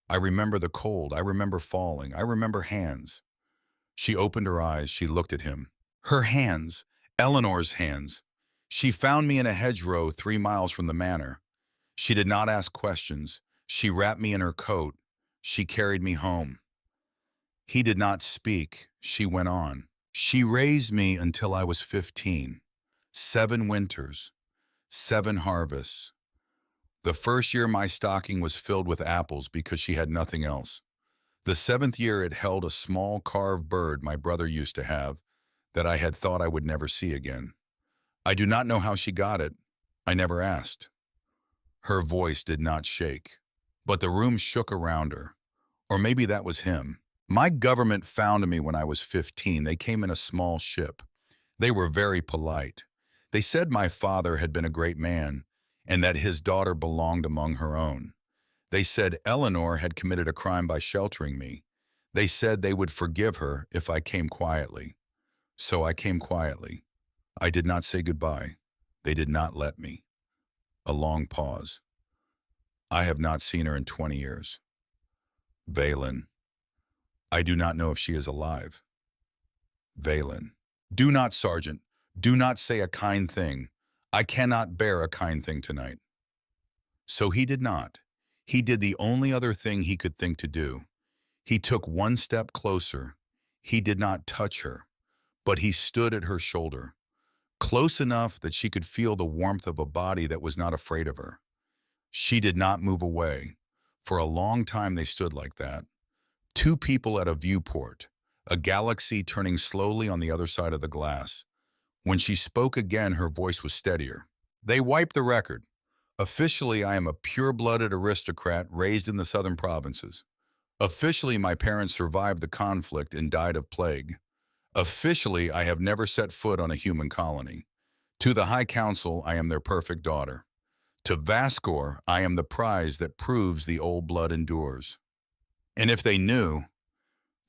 I remember the cold. I remember falling. I remember hands. She opened her eyes. She looked at him. Her hands, Eleanor's hands. She found me in a hedgerow 3 miles from the manor. She did not ask questions. She wrapped me in her coat. She carried me home. He did not speak. She went on. She raised me until I was 15. 7 winters, 7 harvests. The first year my stocking was filled with apples because she had nothing else. The 7th year it held a small carved bird my brother used to have that I had thought I would never see again. I do not know how she got it. I never asked. Her voice did not shake, but the room shook around her. Or maybe that was him. My government found me when I was 15. They came in a small ship. They were very polite. They said my father had been a great man and that his daughter belonged among her own. They said Eleanor had committed a crime by sheltering me. They said they would forgive her if I came quietly. So I came quietly. I did not say goodbye. They did not let me. A long pause. I have not seen her in 20 years. Valen. I do not know if she is alive. Valen. Do not, Sergeant. Do not say a kind thing. I cannot bear a kind thing tonight. So he did not. He did the only other thing he could think to do. He took one step closer. He did not touch her, but he stood at her shoulder, close enough that she could feel the warmth of a body that was not afraid of her. She did not move away. For a long time they stood like that. 2 people at a viewport, a galaxy turning slowly on the other side of the glass. When she spoke again, her voice was steadier. They wiped the record. Officially, I am a pure-blooded aristocrat raised in the southern provinces. Officially, my parents survived the conflict and died of plague. Officially, I have never set foot on a human colony. To the High Council, I am their perfect daughter. To Vascor, I am the prize that proves the old blood endures. And if they knew,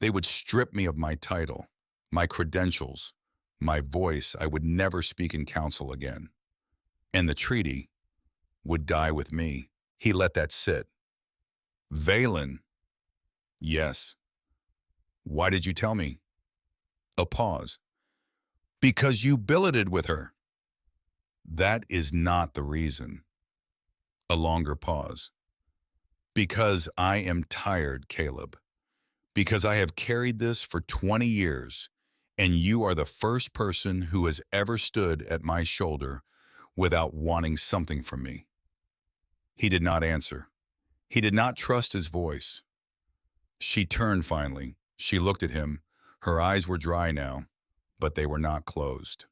they would strip me of my title, my credentials, my voice. I would never speak in council again. And the treaty would die with me. He let that sit. Valen. Yes. Why did you tell me? A pause. Because you billeted with her. That is not the reason. A longer pause. Because I am tired, Caleb. Because I have carried this for 20 years, and you are the first person who has ever stood at my shoulder without wanting something from me. He did not answer. He did not trust his voice. She turned finally. She looked at him. Her eyes were dry now, but they were not closed.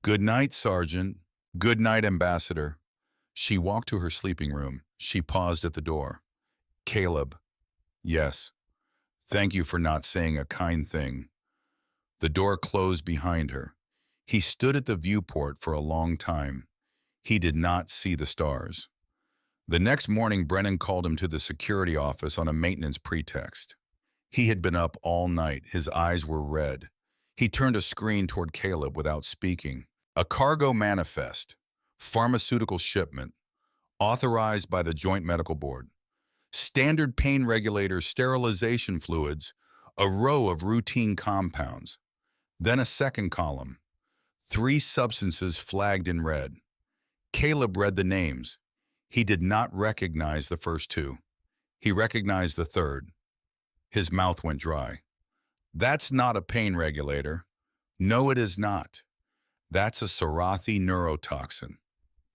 Good night, Sergeant. Good night, Ambassador. She walked to her sleeping room. She paused at the door. Caleb. Yes. Thank you for not saying a kind thing. The door closed behind her. He stood at the viewport for a long time. He did not see the stars. The next morning, Brennan called him to the security office on a maintenance pretext. He had been up all night. His eyes were red. He turned a screen toward Caleb without speaking. A cargo manifest, pharmaceutical shipment, authorized by the Joint Medical Board. Standard pain regulators, sterilization fluids, a row of routine compounds. Then a second column, 3 substances flagged in red. Caleb read the names. He did not recognize the first 2. He recognized the third. His mouth went dry. That's not a pain regulator. No, it is not. That's a Sarathi neurotoxin.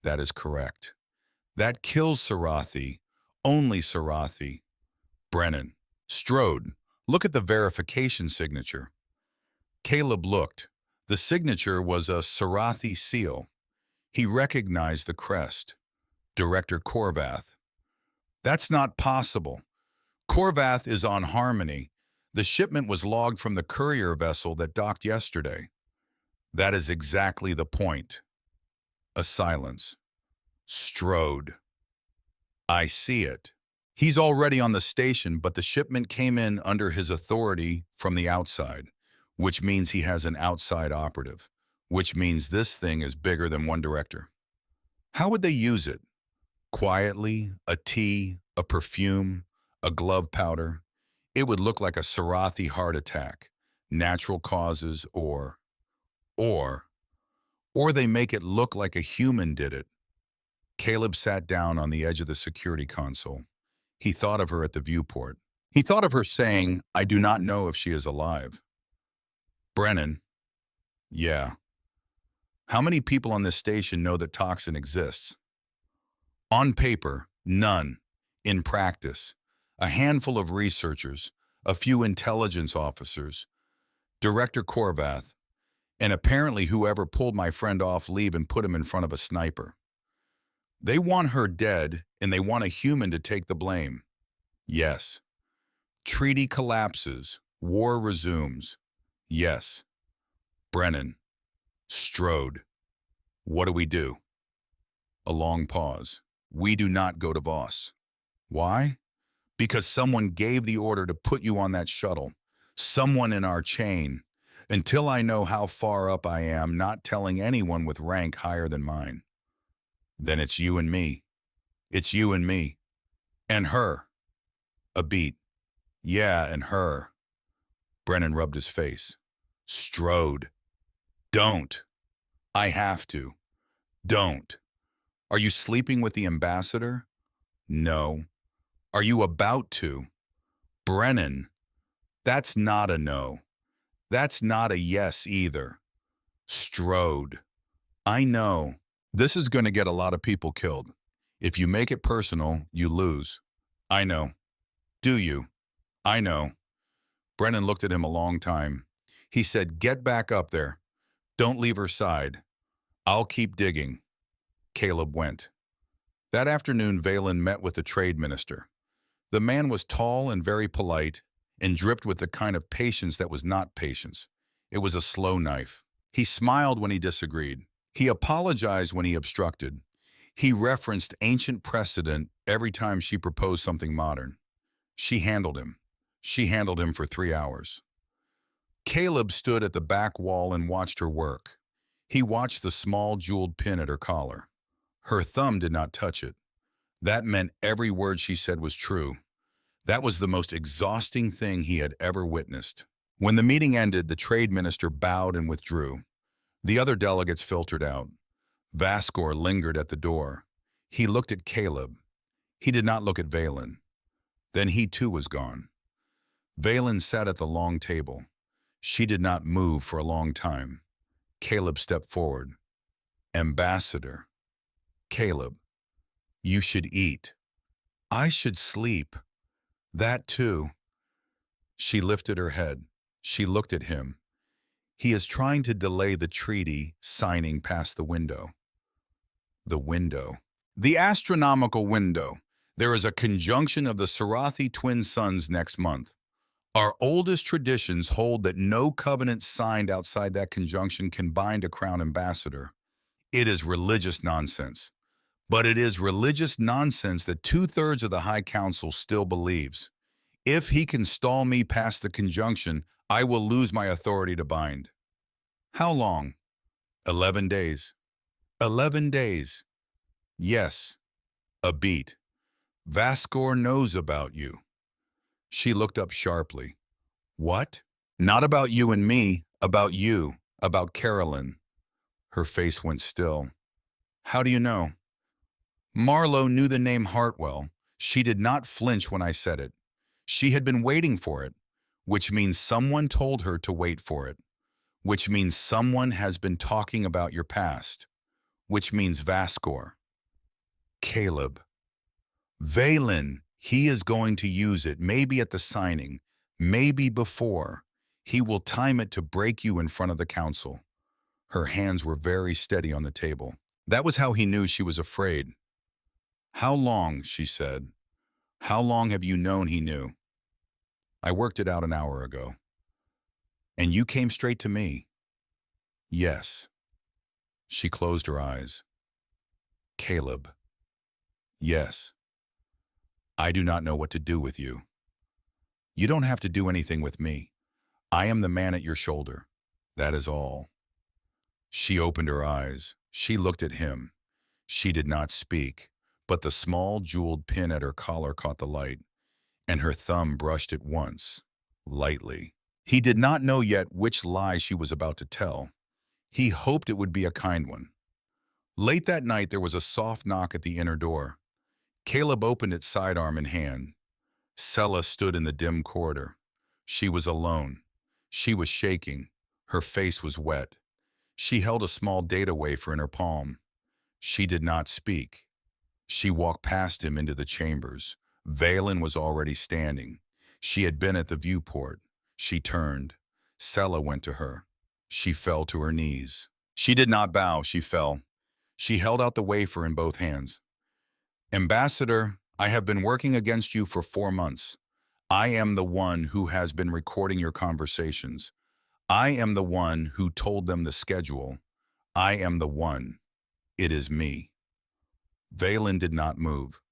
That is correct. That kills Sarathi. Only Sarathi. Brennan. Strode. Look at the verification signature. Caleb looked. The signature was a Sarathi seal. He recognized the crest. Director Korvath. That's not possible. Korvath is on Harmony. The shipment was logged from the courier vessel that docked yesterday. That is exactly the point. A silence. Strode. I see it. He's already on the station, but the shipment came in under his authority from the outside, which means he has an outside operative, which means this thing is bigger than one director. How would they use it? Quietly, a tea, a perfume, a glove powder. It would look like a Sarathi heart attack, natural causes, or they make it look like a human did it. Caleb sat down on the edge of the security console. He thought of her at the viewport. He thought of her saying, I do not know if she is alive. Brennan. Yeah. How many people on this station know that toxin exists? On paper, none. In practice, a handful of researchers, a few intelligence officers, Director Korvath, and apparently whoever pulled my friend off leave and put him in front of a sniper. They want her dead, and they want a human to take the blame. Yes. Treaty collapses. War resumes. Yes. Brennan. Strode. What do we do? A long pause. We do not go to Voss. Why? Because someone gave the order to put you on that shuttle. Someone in our chain. Until I know how far up I am, not telling anyone with rank higher than mine. Then it's you and me. It's you and me. And her. A beat. Yeah, and her. Brennan rubbed his face. Strode. Don't. I have to. Don't. Are you sleeping with the ambassador? No. Are you about to? Brennan. That's not a no. That's not a yes either. Strode. I know. This is going to get a lot of people killed. If you make it personal, you lose. I know. Do you? I know. Brennan looked at him a long time. He said, get back up there. Don't leave her side. I'll keep digging. Caleb went. That afternoon, Valen met with the trade minister. The man was tall and very polite and dripped with the kind of patience that was not patience. It was a slow knife. He smiled when he disagreed. He apologized when he obstructed. He referenced ancient precedent every time she proposed something modern. She handled him. She handled him for 3 hours. Caleb stood at the back wall and watched her work. He watched the small jeweled pin at her collar. Her thumb did not touch it. That meant every word she said was true. That was the most exhausting thing he had ever witnessed. When the meeting ended, the trade minister bowed and withdrew. The other delegates filtered out. Vascor lingered at the door. He looked at Caleb. He did not look at Valen. Then he too was gone. Valen sat at the long table. She did not move for a long time. Caleb stepped forward. Ambassador. Caleb, you should eat. I should sleep. That too. She lifted her head. She looked at him. He is trying to delay the treaty signing past the window. The window. The astronomical window. There is a conjunction of the Sarathi twin suns next month. Our oldest traditions hold that no covenant signed outside that conjunction can bind a crown ambassador. It is religious nonsense. But it is religious nonsense that two-thirds of the High Council still believes. If he can stall me past the conjunction, I will lose my authority to bind. How long? 11 days. 11 days. Yes. A beat. Vascor knows about you. She looked up sharply. What? Not about you and me, about you, about Carolyn. Her face went still. How do you know? Marlowe knew the name Hartwell. She did not flinch when I said it. She had been waiting for it, which means someone told her to wait for it, which means someone has been talking about your past, which means Vascor. Caleb. Valen, he is going to use it, maybe at the signing, maybe before. He will time it to break you in front of the council. Her hands were very steady on the table. That was how he knew she was afraid. How long, she said. How long have you known he knew? I worked it out an hour ago. And you came straight to me? Yes. She closed her eyes. Caleb. Yes. I do not know what to do with you. You don't have to do anything with me. I am the man at your shoulder. That is all. She opened her eyes. She looked at him. She did not speak, but the small jeweled pin at her collar caught the light, and her thumb brushed it once, lightly. He did not know yet which lie she was about to tell. He hoped it would be a kind one. Late that night, there was a soft knock at the inner door. Caleb opened it sidearm in hand. Sella stood in the dim corridor. She was alone. She was shaking. Her face was wet. She held a small data wafer in her palm. She did not speak. She walked past him into the chambers. Valen was already standing. She had been at the viewport. She turned. Sella went to her. She fell to her knees. She did not bow, she fell. She held out the wafer in both hands. Ambassador, I have been working against you for 4 months. I am the one who has been recording your conversations. I am the one who told them the schedule. I am the one. It is me. Valen did not move.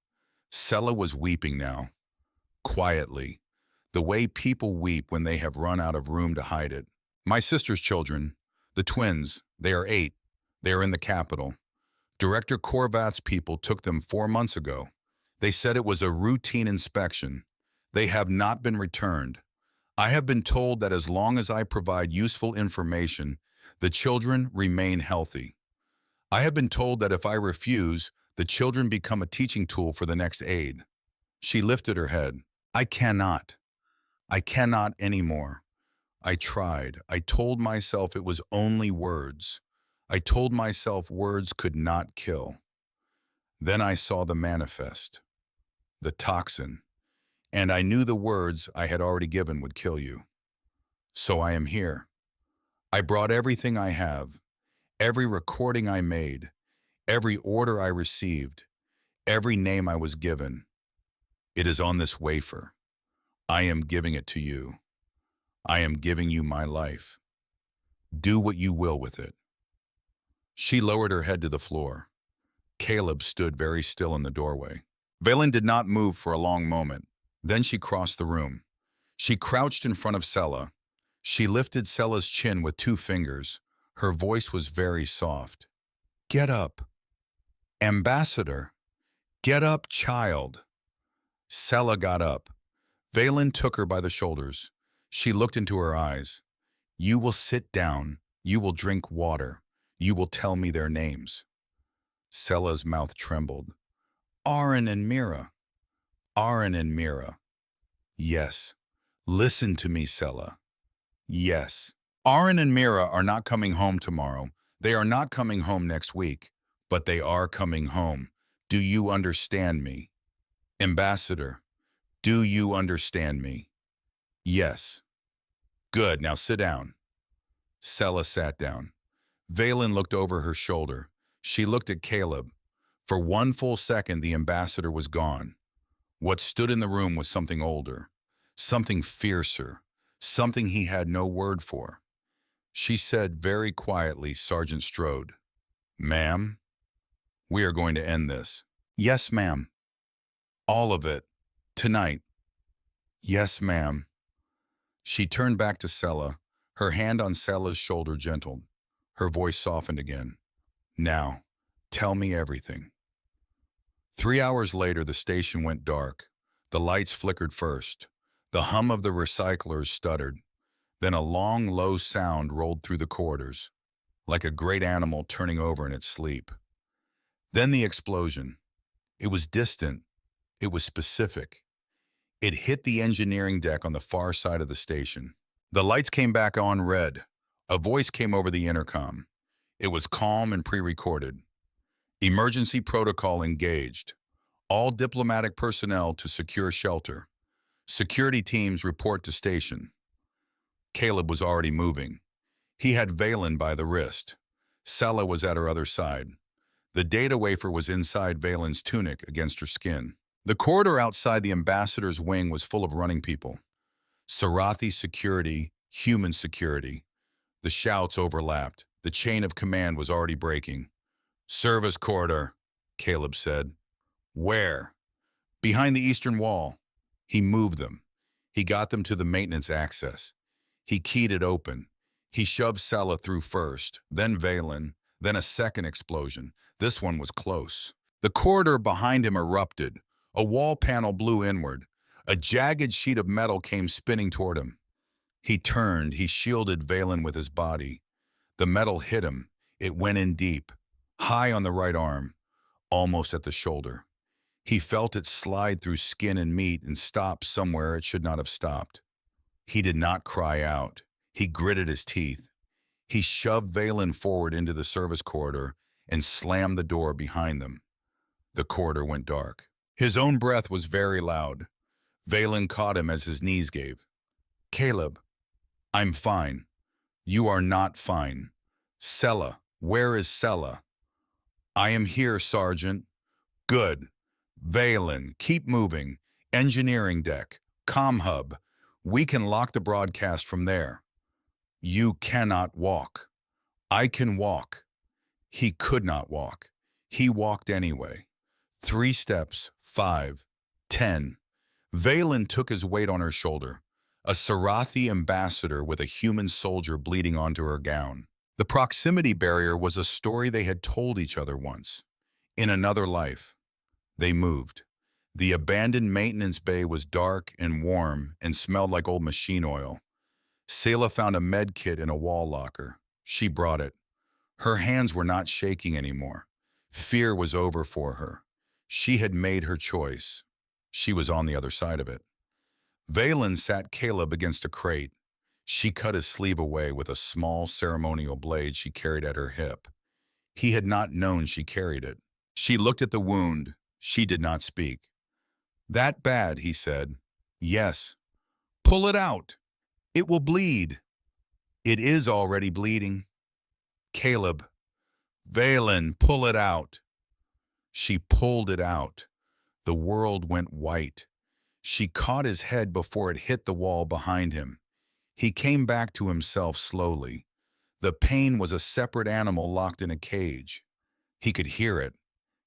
Sella was weeping now, quietly, the way people weep when they have run out of room to hide it. My sister's children, the twins, they are 8. They are in the capital. Director Korvath's people took them 4 months ago. They said it was a routine inspection. They have not been returned. I have been told that as long as I provide useful information, the children remain healthy. I have been told that if I refuse, the children become a teaching tool for the next aide. She lifted her head. I cannot. I cannot anymore. I tried. I told myself it was only words. I told myself words could not kill. Then I saw the manifest, the toxin, and I knew the words I had already given would kill you. So I am here. I brought everything I have, every recording I made, every order I received, every name I was given. It is on this wafer. I am giving it to you. I am giving you my life. Do what you will with it. She lowered her head to the floor. Caleb stood very still in the doorway. Valen did not move for a long moment. Then she crossed the room. She crouched in front of Sella. She lifted Sella's chin with 2 fingers. Her voice was very soft. Get up. Ambassador. Get up, child. Sella got up. Valen took her by the shoulders. She looked into her eyes. You will sit down. You will drink water. You will tell me their names. Sella's mouth trembled. Aaron and Mira. Aaron and Mira. Yes. Listen to me, Sella. Yes. Aaron and Mira are not coming home tomorrow. They are not coming home next week. But they are coming home. Do you understand me? Ambassador, do you understand me? Yes. Good, now sit down. Sella sat down. Valen looked over her shoulder. She looked at Caleb. For one full second, the ambassador was gone. What stood in the room was something older, something fiercer, something he had no word for. She said very quietly, Sergeant Strode, Ma'am, we are going to end this. Yes, ma'am. All of it. Tonight. Yes, ma'am. She turned back to Sella, her hand on Sella's shoulder gentled. Her voice softened again. Now, tell me everything. 3 hours later, the station went dark. The lights flickered first. The hum of the recyclers stuttered. Then a long, low sound rolled through the corridors, like a great animal turning over in its sleep. Then the explosion. It was distant. It was specific. It hit the engineering deck on the far side of the station. The lights came back on red. A voice came over the intercom. It was calm and pre-recorded. Emergency protocol engaged. All diplomatic personnel to secure shelter. Security teams report to station. Caleb was already moving. He had Valen by the wrist. Sella was at her other side. The data wafer was inside Valen's tunic against her skin. The corridor outside the ambassador's wing was full of running people. Sarathi security, human security. The shouts overlapped. The chain of command was already breaking. Service corridor, Caleb said. Where? Behind the eastern wall. He moved them. He got them to the maintenance access. He keyed it open. He shoved Sella through first, then Valen, then a second explosion. This one was close. The corridor behind him erupted. A wall panel blew inward. A jagged sheet of metal came spinning toward him. He turned. He shielded Valen with his body. The metal hit him. It went in deep, high on the right arm, almost at the shoulder. He felt it slide through skin and meat and stop somewhere it should not have stopped. He did not cry out. He gritted his teeth. He shoved Valen forward into the service corridor and slammed the door behind them. The corridor went dark. His own breath was very loud. Valen caught him as his knees gave. Caleb, I'm fine. You are not fine. Sella, where is Sella? I am here, Sergeant. Good. Valen, keep moving. Engineering deck. Comm hub. We can lock the broadcast from there. You cannot walk. I can walk. He could not walk. He walked anyway. 3 steps, 5, 10. Valen took his weight on her shoulder. A Sarathi ambassador with a human soldier bleeding onto her gown. The proximity barrier was a story they had told each other once. In another life. They moved. The abandoned maintenance bay was dark and warm and smelled like old machine oil. Selah found a med kit in a wall locker. She brought it. Her hands were not shaking anymore. Fear was over for her. She had made her choice. She was on the other side of it. Valen sat Caleb against a crate. She cut his sleeve away with a small ceremonial blade she carried at her hip. He had not known she carried it. She looked at the wound. She did not speak. That bad, he said. Yes. Pull it out. It will bleed. It is already bleeding. Caleb. Valen, pull it out. She pulled it out. The world went white. She caught his head before it hit the wall behind him. He came back to himself slowly. The pain was a separate animal locked in a cage. He could hear it.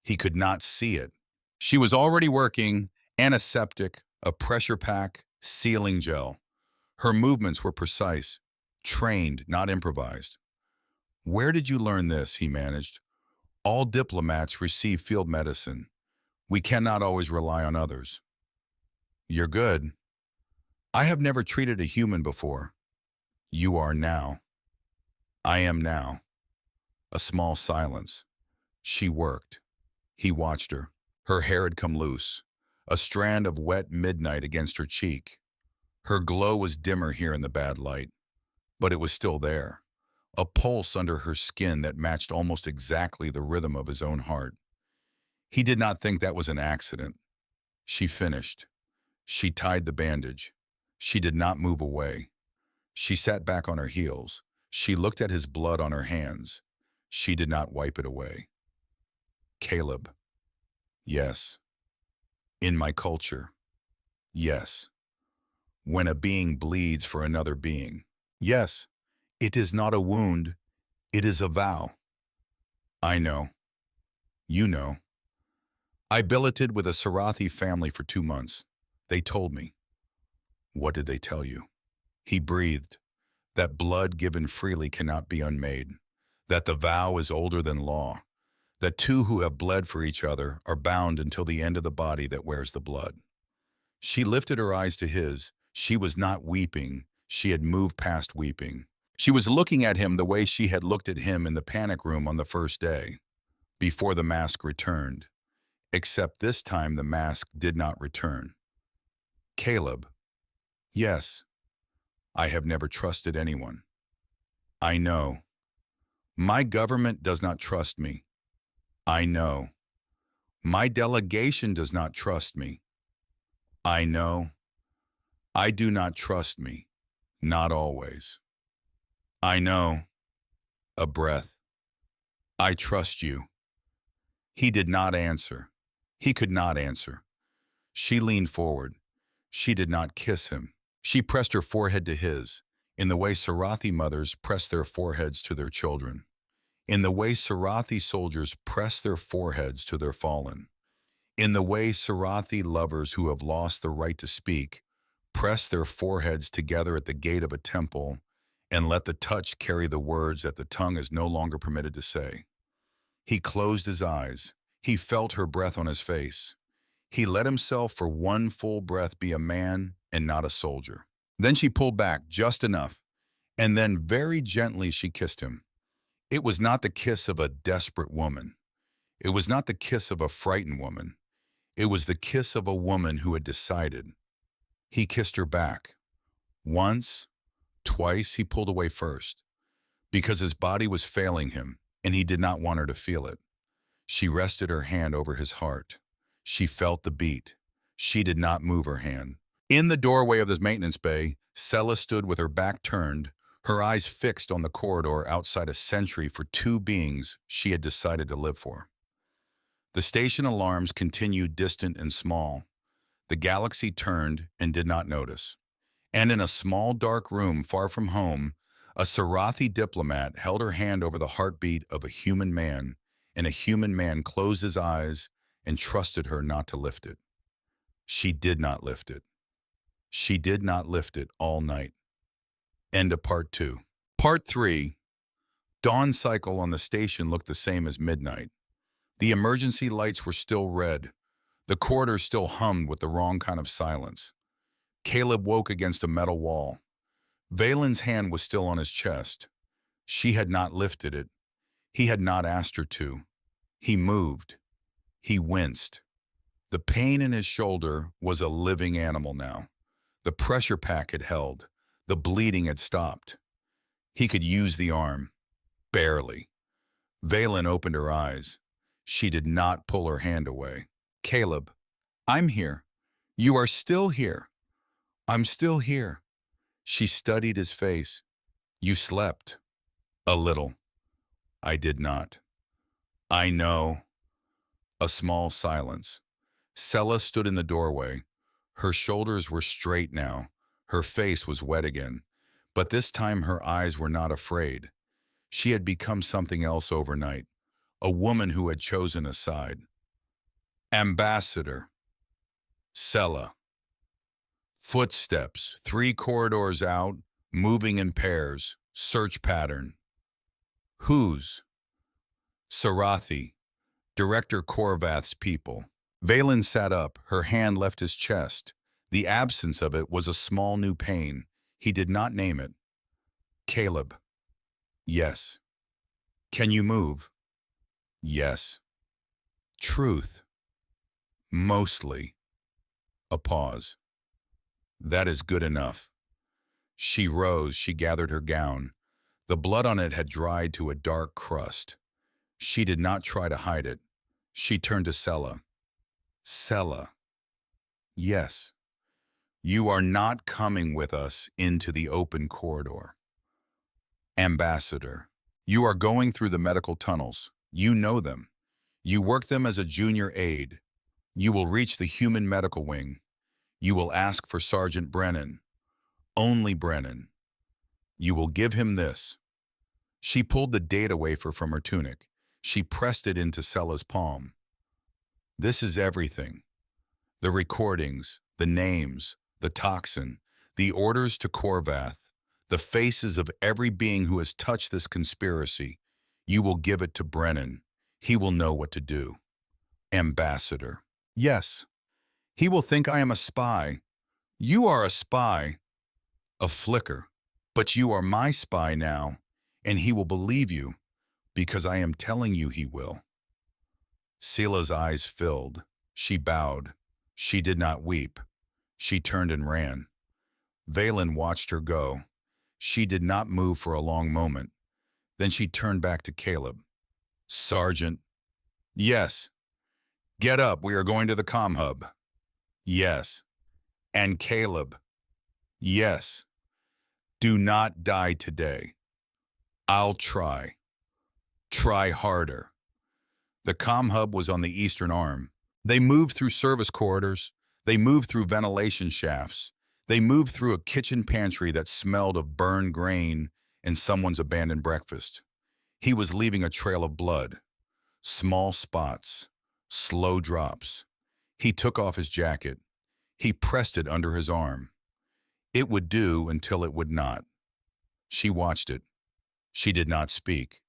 He could not see it. She was already working, antiseptic, a pressure pack, sealing gel. Her movements were precise, trained, not improvised. Where did you learn this? He managed. All diplomats receive field medicine. We cannot always rely on others. You're good. I have never treated a human before. You are now. I am now. A small silence. She worked. He watched her. Her hair had come loose, a strand of wet midnight against her cheek. Her glow was dimmer here in the bad light, but it was still there, a pulse under her skin that matched almost exactly the rhythm of his own heart. He did not think that was an accident. She finished. She tied the bandage. She did not move away. She sat back on her heels. She looked at his blood on her hands. She did not wipe it away. Caleb. Yes. In my culture. Yes. When a being bleeds for another being. Yes. It is not a wound. It is a vow. I know. You know. I billeted with a Sarathi family for 2 months. They told me. What did they tell you? He breathed. That blood given freely cannot be unmade. That the vow is older than law. That two who have bled for each other are bound until the end of the body that wears the blood. She lifted her eyes to his. She was not weeping. She had moved past weeping. She was looking at him the way she had looked at him in the panic room on the first day, before the mask returned. Except this time the mask did not return. Caleb. Yes. I have never trusted anyone. I know. My government does not trust me. I know. My delegation does not trust me. I know. I do not trust me. Not always. I know. A breath. I trust you. He did not answer. He could not answer. She leaned forward. She did not kiss him. She pressed her forehead to his, in the way Sarathi mothers press their foreheads to their children, in the way Sarathi soldiers press their foreheads to their fallen, in the way Sarathi lovers who have lost the right to speak press their foreheads together at the gate of a temple and let the touch carry the words that the tongue is no longer permitted to say. He closed his eyes. He felt her breath on his face. He let himself for one full breath be a man and not a soldier. Then she pulled back just enough, and then very gently she kissed him. It was not the kiss of a desperate woman. It was not the kiss of a frightened woman. It was the kiss of a woman who had decided. He kissed her back. Once, twice, he pulled away first, because his body was failing him, and he did not want her to feel it. She rested her hand over his heart. She felt the beat. She did not move her hand. In the doorway of the maintenance bay, Sella stood with her back turned, her eyes fixed on the corridor outside a sentry for two beings she had decided to live for. The station alarms continued distant and small. The galaxy turned and did not notice. And in a small dark room far from home, a Sarathi diplomat held her hand over the heartbeat of a human man, and a human man closed his eyes and trusted her not to lift it. She did not lift it. She did not lift it all night. End of part 2. Part 3. Dawn cycle on the station looked the same as midnight. The emergency lights were still red. The corridor still hummed with the wrong kind of silence. Caleb woke against a metal wall. Valen's hand was still on his chest. She had not lifted it. He had not asked her to. He moved. He winced. The pain in his shoulder was a living animal now. The pressure pack had held. The bleeding had stopped. He could use the arm. Barely. Valen opened her eyes. She did not pull her hand away. Caleb, I'm here. You are still here. I'm still here. She studied his face. You slept. A little. I did not. I know. A small silence. Sella stood in the doorway. Her shoulders were straight now. Her face was wet again. But this time her eyes were not afraid. She had become something else overnight. A woman who had chosen a side. Ambassador. Sella. Footsteps, 3 corridors out, moving in pairs. Search pattern. Whose? Sarathi. Director Korvath's people. Valen sat up, her hand left his chest. The absence of it was a small new pain. He did not name it. Caleb. Yes. Can you move? Yes. Truth. Mostly. A pause. That is good enough. She rose, she gathered her gown. The blood on it had dried to a dark crust. She did not try to hide it. She turned to Sella. Sella. Yes. You are not coming with us into the open corridor. Ambassador. You are going through the medical tunnels. You know them. You work them as a junior aide. You will reach the human medical wing. You will ask for Sergeant Brennan. Only Brennan. You will give him this. She pulled the data wafer from her tunic. She pressed it into Sella's palm. This is everything. The recordings, the names, the toxin, the orders to Korvath, the faces of every being who has touched this conspiracy. You will give it to Brennan. He will know what to do. Ambassador. Yes. He will think I am a spy. You are a spy. A flicker. But you are my spy now, and he will believe you, because I am telling you he will. Sela's eyes filled. She bowed. She did not weep. She turned and ran. Valen watched her go. She did not move for a long moment. Then she turned back to Caleb. Sergeant. Yes. Get up, we are going to the comm hub. Yes. And Caleb. Yes. Do not die today. I'll try. Try harder. The comm hub was on the eastern arm. They moved through service corridors. They moved through ventilation shafts. They moved through a kitchen pantry that smelled of burned grain and someone's abandoned breakfast. He was leaving a trail of blood. Small spots. Slow drops. He took off his jacket. He pressed it under his arm. It would do until it would not. She watched it. She did not speak.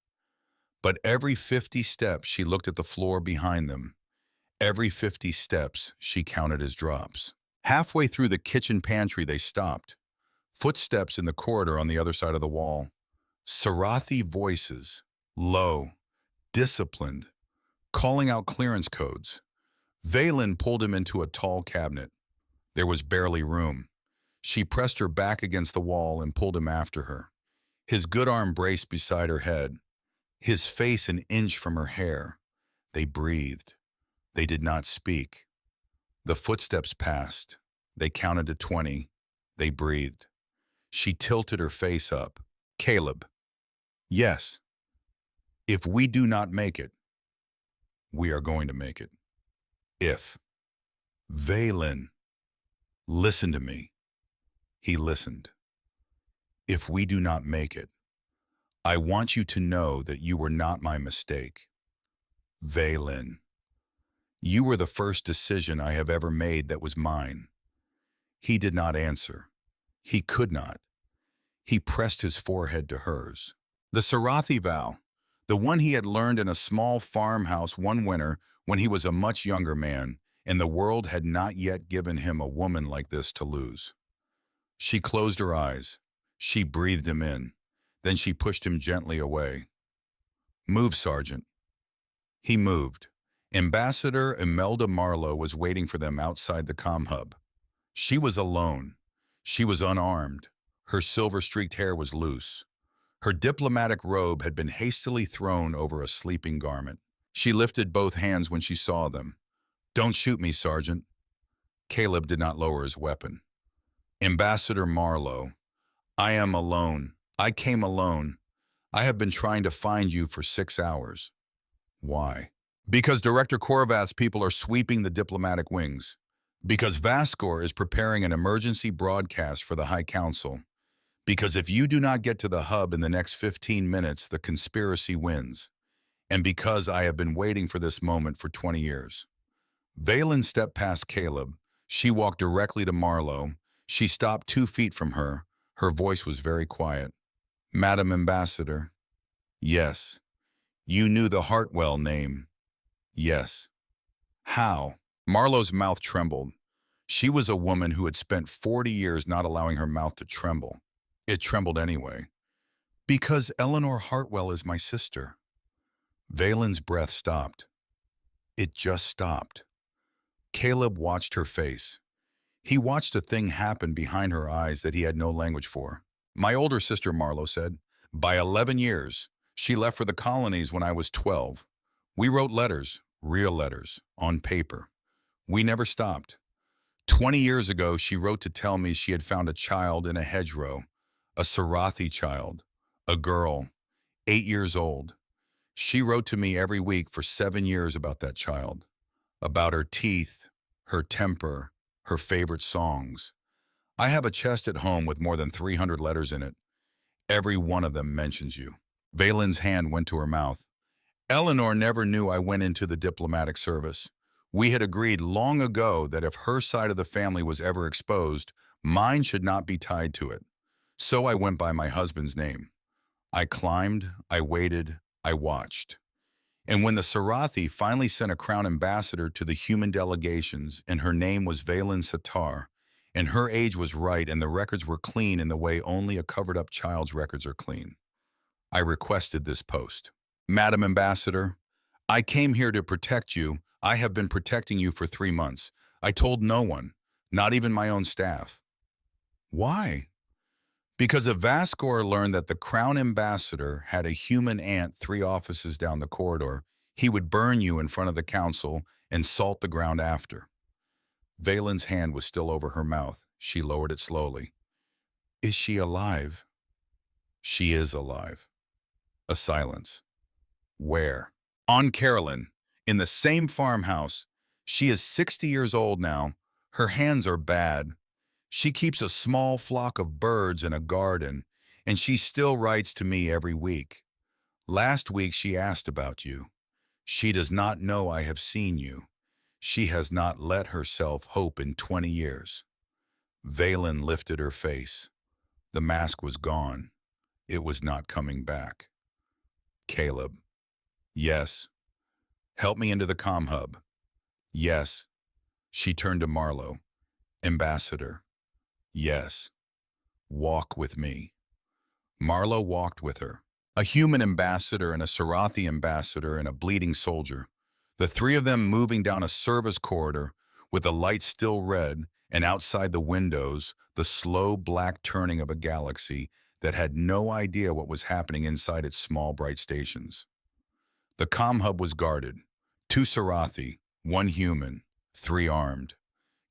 But every 50 steps she looked at the floor behind them. Every 50 steps she counted as drops. Halfway through the kitchen pantry they stopped. Footsteps in the corridor on the other side of the wall. Sarathi voices, low, disciplined, calling out clearance codes. Valen pulled him into a tall cabinet. There was barely room. She pressed her back against the wall and pulled him after her. His good arm braced beside her head, his face an inch from her hair. They breathed. They did not speak. The footsteps passed. They counted to 20. They breathed. She tilted her face up. Caleb. Yes. If we do not make it, we are going to make it. If. Valen. Listen to me. He listened. If we do not make it, I want you to know that you were not my mistake. Valen. You were the first decision I have ever made that was mine. He did not answer. He could not. He pressed his forehead to hers. The Sarathi vow, the one he had learned in a small farmhouse one winter when he was a much younger man, and the world had not yet given him a woman like this to lose. She closed her eyes. She breathed him in. Then she pushed him gently away. Move, Sergeant. He moved. Ambassador Imelda Marlowe was waiting for them outside the comm hub. She was alone. She was unarmed. Her silver-streaked hair was loose. Her diplomatic robe had been hastily thrown over a sleeping garment. She lifted both hands when she saw them. Don't shoot me, Sergeant. Caleb did not lower his weapon. Ambassador Marlowe, I am alone. I came alone. I have been trying to find you for 6 hours. Why? Because Director Korvath's people are sweeping the diplomatic wings. Because Vaskor is preparing an emergency broadcast for the High Council. Because if you do not get to the hub in the next 15 minutes, the conspiracy wins. And because I have been waiting for this moment for 20 years. Valen stepped past Caleb. She walked directly to Marlowe. She stopped 2 feet from her. Her voice was very quiet. Madam Ambassador. Yes. You knew the Hartwell name. Yes. How? Marlowe's mouth trembled. She was a woman who had spent 40 years not allowing her mouth to tremble. It trembled anyway. Because Eleanor Hartwell is my sister. Valen's breath stopped. It just stopped. Caleb watched her face. He watched a thing happen behind her eyes that he had no language for. My older sister, Marlo said. By 11 years, she left for the colonies when I was 12. We wrote letters, real letters, on paper. We never stopped. 20 years ago, she wrote to tell me she had found a child in a hedgerow, a Sarathi child, a girl, 8 years old. She wrote to me every week for 7 years about that child, about her teeth, her temper, her favorite songs. I have a chest at home with more than 300 letters in it. Every one of them mentions you. Valen's hand went to her mouth. Eleanor never knew I went into the diplomatic service. We had agreed long ago that if her side of the family was ever exposed, mine should not be tied to it. So I went by my husband's name. I climbed, I waited, I watched. And when the Sarathi finally sent a crown ambassador to the human delegations, and her name was Valen Satar, and her age was right and the records were clean in the way only a covered-up child's records are clean, I requested this post. Madam Ambassador, I came here to protect you. I have been protecting you for 3 months. I told no one, not even my own staff. Why? Because a Vascor learned that the Crown Ambassador had a human ant 3 offices down the corridor. He would burn you in front of the council and salt the ground after. Valen's hand was still over her mouth. She lowered it slowly. Is she alive? She is alive. A silence. Where? On Carolyn, in the same farmhouse. She is 60 years old now. Her hands are bad. She keeps a small flock of birds in a garden, and she still writes to me every week. Last week she asked about you. She does not know I have seen you. She has not let herself hope in 20 years. Valen lifted her face. The mask was gone. It was not coming back. Caleb. Yes. Help me into the comm hub. Yes. She turned to Marlo. Ambassador. Yes. Walk with me. Marlo walked with her. A human ambassador and a Sarathi ambassador and a bleeding soldier. The 3 of them moving down a service corridor with the lights still red, and outside the windows, the slow black turning of a galaxy that had no idea what was happening inside its small bright stations. The comm hub was guarded. 2 Sarathi, 1 human, 3 armed.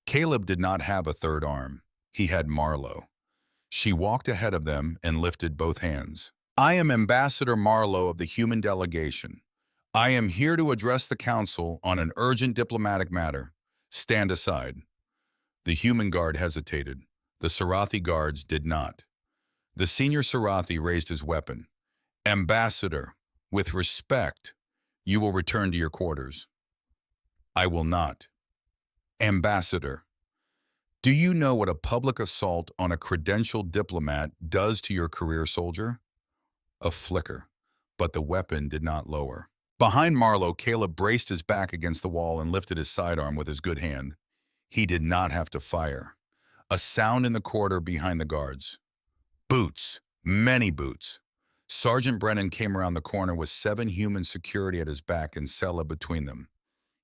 Caleb did not have a 3rd arm. He had Marlo. She walked ahead of them and lifted both hands. I am Ambassador Marlo of the human delegation. I am here to address the council on an urgent diplomatic matter. Stand aside. The human guard hesitated. The Sarathi guards did not. The senior Sarathi raised his weapon. Ambassador, with respect, you will return to your quarters. I will not. Ambassador, do you know what a public assault on a credentialed diplomat does to your career soldier? A flicker, but the weapon did not lower. Behind Marlo, Caleb braced his back against the wall and lifted his sidearm with his good hand. He did not have to fire. A sound in the corridor behind the guards. Boots. Many boots. Sergeant Brennan came around the corner with 7 human security at his back and Sella between them.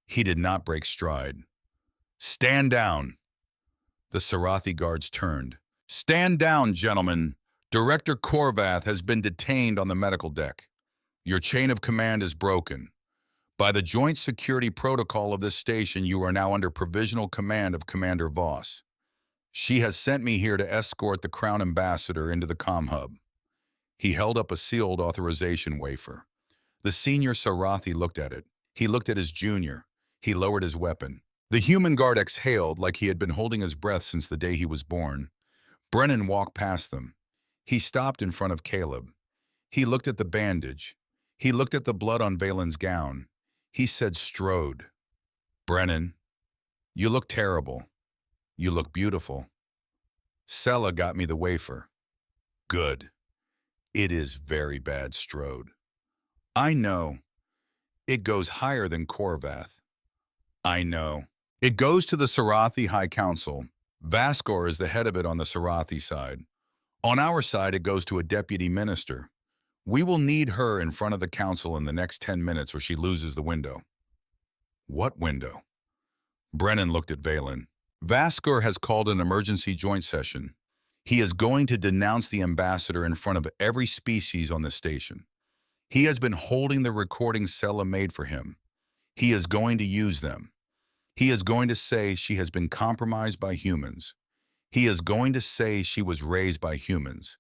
He did not break stride. Stand down. The Sarathi guards turned. Stand down, gentlemen. Director Korvath has been detained on the medical deck. Your chain of command is broken. By the joint security protocol of this station, you are now under provisional command of Commander Voss. She has sent me here to escort the Crown Ambassador into the comm hub. He held up a sealed authorization wafer. The senior Sarathi looked at it. He looked at his junior. He lowered his weapon. The human guard exhaled like he had been holding his breath since the day he was born. Brennan walked past them. He stopped in front of Caleb. He looked at the bandage. He looked at the blood on Valen's gown. He said, Strode. Brennan, you look terrible. You look beautiful. Sella got me the wafer. Good. It is very bad, Strode. I know. It goes higher than Korvath. I know. It goes to the Sarathi High Council. Vascor is the head of it on the Sarathi side. On our side, it goes to a deputy minister. We will need her in front of the council in the next 10 minutes or she loses the window. What window? Brennan looked at Valen. Vascor has called an emergency joint session. He is going to denounce the ambassador in front of every species on the station. He has been holding the recordings Sella made for him. He is going to use them. He is going to say she has been compromised by humans. He is going to say she was raised by humans.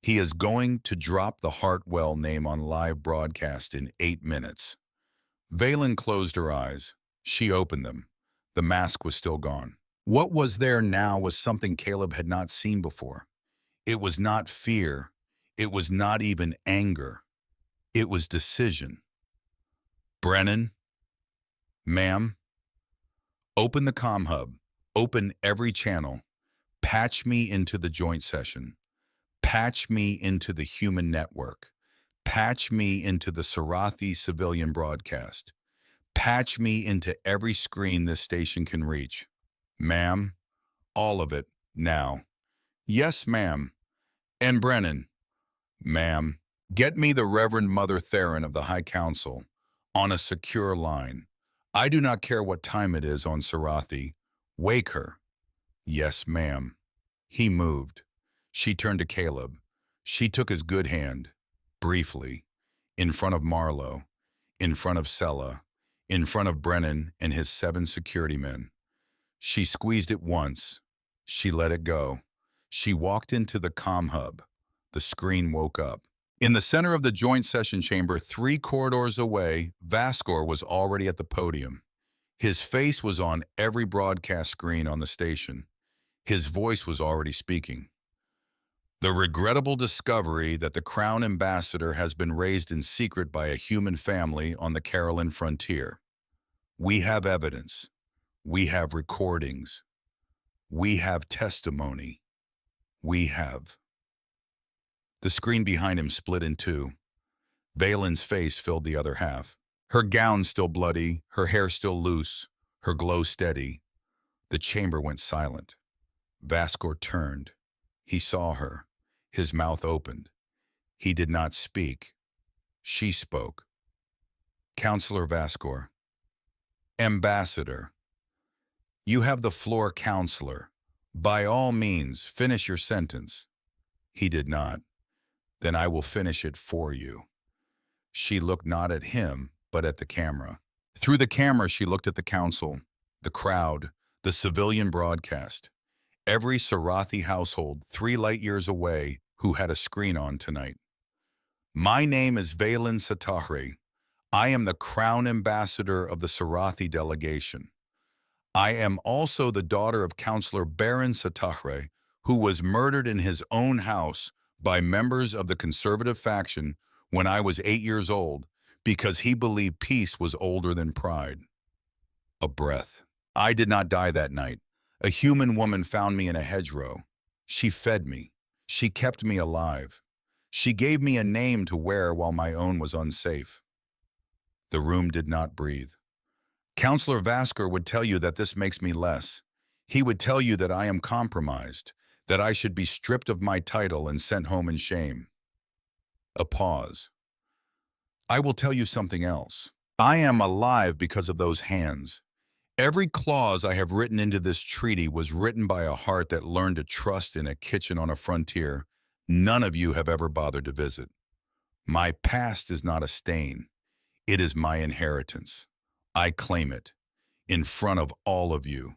He is going to drop the Hartwell name on live broadcast in 8 minutes. Valen closed her eyes. She opened them. The mask was still gone. What was there now was something Caleb had not seen before. It was not fear. It was not even anger. It was decision. Brennan, ma'am, open the comm hub. Open every channel. Patch me into the joint session. Patch me into the human network. Patch me into the Sarathi civilian broadcast. Patch me into every screen this station can reach. Ma'am, all of it, now. Yes, ma'am. And Brennan, ma'am, get me the Reverend Mother Theron of the High Council on a secure line. I do not care what time it is on Sarathi. Wake her. Yes, ma'am. He moved. She turned to Caleb. She took his good hand, briefly, in front of Marlowe, in front of Sella, in front of Brennan and his 7 security men. She squeezed it once. She let it go. She walked into the comm hub. The screen woke up. In the center of the joint session chamber, 3 corridors away, Vascor was already at the podium. His face was on every broadcast screen on the station. His voice was already speaking. The regrettable discovery that the Crown Ambassador has been raised in secret by a human family on the Caroline frontier. We have evidence. We have recordings. We have testimony. We have. The screen behind him split in 2. Valen's face filled the other half. Her gown still bloody, her hair still loose, her glow steady. The chamber went silent. Vascor turned. He saw her. His mouth opened. He did not speak. She spoke. Counselor Vascor. Ambassador. You have the floor, Counselor. By all means, finish your sentence. He did not. Then I will finish it for you. She looked not at him, but at the camera. Through the camera, she looked at the council, the crowd, the civilian broadcast. Every Sarathi household 3 light years away who had a screen on tonight. My name is Valen Satahre. I am the Crown Ambassador of the Sarathi delegation. I am also the daughter of Councillor Baron Satahre, who was murdered in his own house by members of the conservative faction when I was 8 years old because he believed peace was older than pride. A breath. I did not die that night. A human woman found me in a hedgerow. She fed me. She kept me alive. She gave me a name to wear while my own was unsafe. The room did not breathe. Councillor Vascor would tell you that this makes me less. He would tell you that I am compromised, that I should be stripped of my title and sent home in shame. A pause. I will tell you something else. I am alive because of those hands. Every clause I have written into this treaty was written by a heart that learned to trust in a kitchen on a frontier none of you have ever bothered to visit. My past is not a stain. It is my inheritance. I claim it. In front of all of you.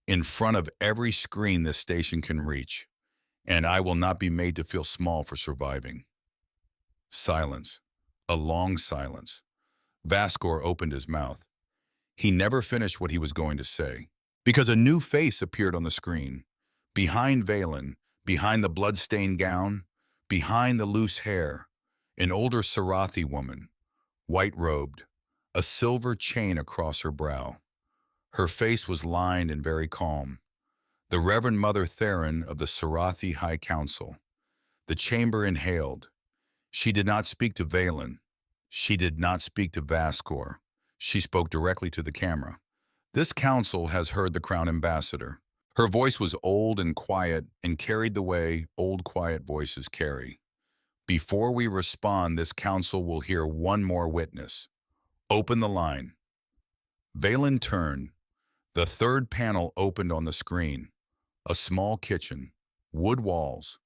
In front of every screen this station can reach. And I will not be made to feel small for surviving. Silence. A long silence. Vascor opened his mouth. He never finished what he was going to say, because a new face appeared on the screen. Behind Valen, behind the blood-stained gown, behind the loose hair, an older Sarathi woman, white-robed, a silver chain across her brow. Her face was lined and very calm. The Reverend Mother Theron of the Sarathi High Council. The chamber inhaled. She did not speak to Valen. She did not speak to Vascor. She spoke directly to the camera. This council has heard the Crown Ambassador. Her voice was old and quiet and carried the way old quiet voices carry. Before we respond, this council will hear one more witness. Open the line. Valen turned. The third panel opened on the screen. A small kitchen, wood walls,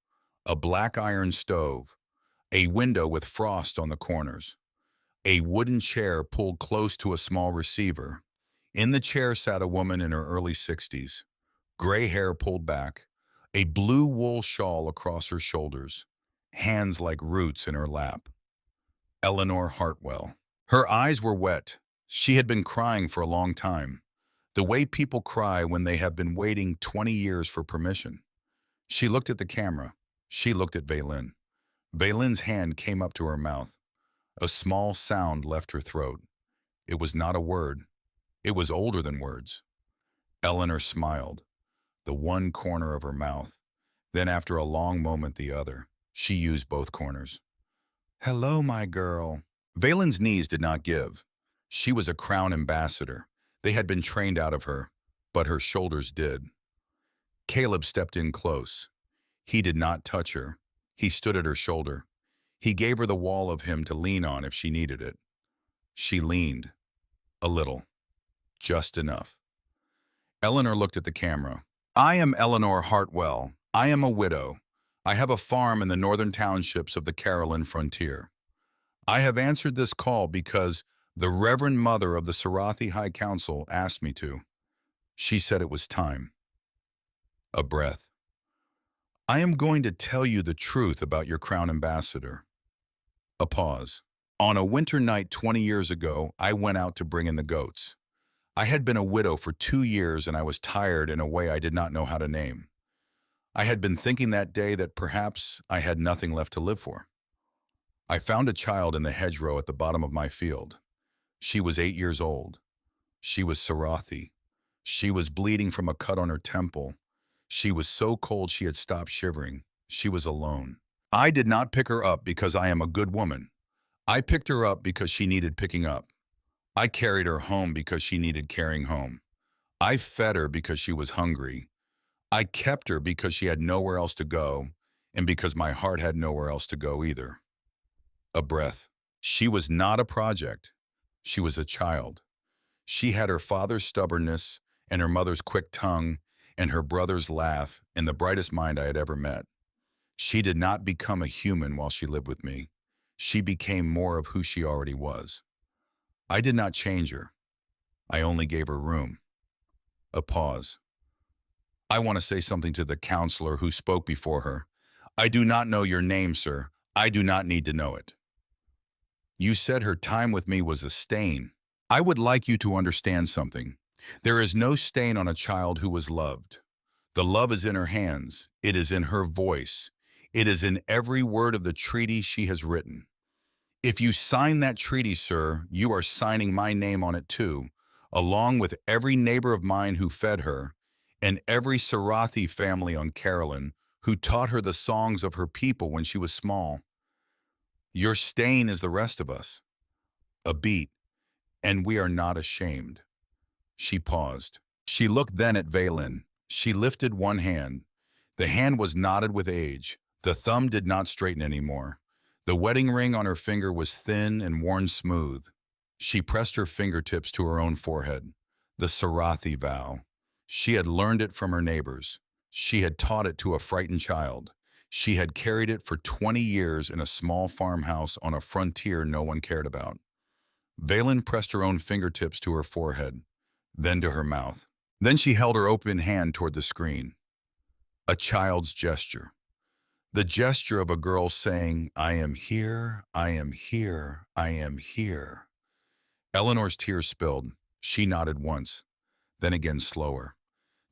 a black iron stove, a window with frost on the corners, a wooden chair pulled close to a small receiver. In the chair sat a woman in her early 60s, gray hair pulled back, a blue wool shawl across her shoulders, hands like roots in her lap. Eleanor Hartwell. Her eyes were wet. She had been crying for a long time, the way people cry when they have been waiting 20 years for permission. She looked at the camera. She looked at Valen. Valen's hand came up to her mouth. A small sound left her throat. It was not a word. It was older than words. Eleanor smiled, the one corner of her mouth. Then after a long moment, the other. She used both corners. Hello, my girl. Valen's knees did not give. She was a Crown Ambassador. They had been trained out of her, but her shoulders did. Caleb stepped in close. He did not touch her. He stood at her shoulder. He gave her the wall of him to lean on if she needed it. She leaned. A little. Just enough. Eleanor looked at the camera. I am Eleanor Hartwell. I am a widow. I have a farm in the northern townships of the Carolyn frontier. I have answered this call because the Reverend Mother of the Sarathi High Council asked me to. She said it was time. A breath. I am going to tell you the truth about your Crown Ambassador. A pause. On a winter night 20 years ago, I went out to bring in the goats. I had been a widow for 2 years and I was tired in a way I did not know how to name. I had been thinking that day that perhaps I had nothing left to live for. I found a child in the hedgerow at the bottom of my field. She was 8 years old. She was Sarathi. She was bleeding from a cut on her temple. She was so cold she had stopped shivering. She was alone. I did not pick her up because I am a good woman. I picked her up because she needed picking up. I carried her home because she needed carrying home. I fed her because she was hungry. I kept her because she had nowhere else to go, and because my heart had nowhere else to go either. A breath. She was not a project. She was a child. She had her father's stubbornness and her mother's quick tongue and her brother's laugh and the brightest mind I had ever met. She did not become a human while she lived with me. She became more of who she already was. I did not change her. I only gave her room. A pause. I want to say something to the counselor who spoke before her. I do not know your name, sir. I do not need to know it. You said her time with me was a stain. I would like you to understand something. There is no stain on a child who was loved. The love is in her hands. It is in her voice. It is in every word of the treaty she has written. If you sign that treaty, sir, you are signing my name on it too, along with every neighbor of mine who fed her, and every Sarathi family on Carolyn who taught her the songs of her people when she was small. Your stain is the rest of us. A beat, and we are not ashamed. She paused. She looked then at Valen. She lifted one hand. The hand was knotted with age. The thumb did not straighten anymore. The wedding ring on her finger was thin and worn smooth. She pressed her fingertips to her own forehead. The Sarathi vow. She had learned it from her neighbors. She had taught it to a frightened child. She had carried it for 20 years in a small farmhouse on a frontier no one cared about. Valen pressed her own fingertips to her forehead, then to her mouth. Then she held her open hand toward the screen. A child's gesture. The gesture of a girl saying, I am here, I am here, I am here. Eleanor's tears spilled. She nodded once, then again slower.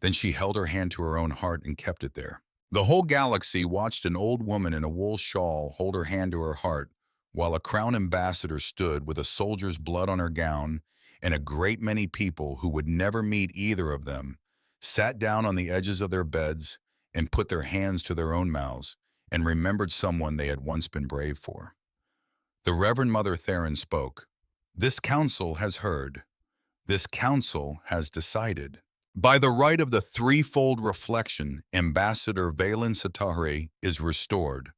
Then she held her hand to her own heart and kept it there. The whole galaxy watched an old woman in a wool shawl hold her hand to her heart, while a Crown Ambassador stood with a soldier's blood on her gown, and a great many people who would never meet either of them sat down on the edges of their beds and put their hands to their own mouths and remembered someone they had once been brave for. The Reverend Mother Theron spoke. This council has heard. This council has decided. By the right of the threefold reflection, Ambassador Valen Satare is restored.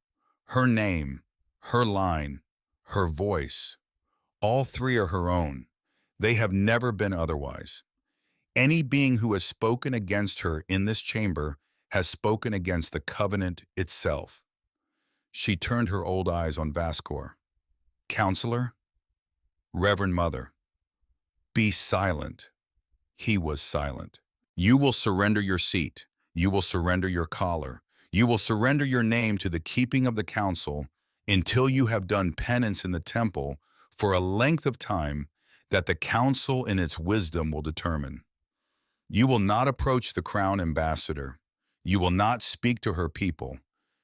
Her name, her line, her voice, all three are her own. They have never been otherwise. Any being who has spoken against her in this chamber has spoken against the covenant itself. She turned her old eyes on Vascor. Counselor, Reverend Mother, be silent. He was silent. You will surrender your seat. You will surrender your collar. You will surrender your name to the keeping of the council until you have done penance in the temple for a length of time that the council in its wisdom will determine. You will not approach the crown ambassador. You will not speak to her people.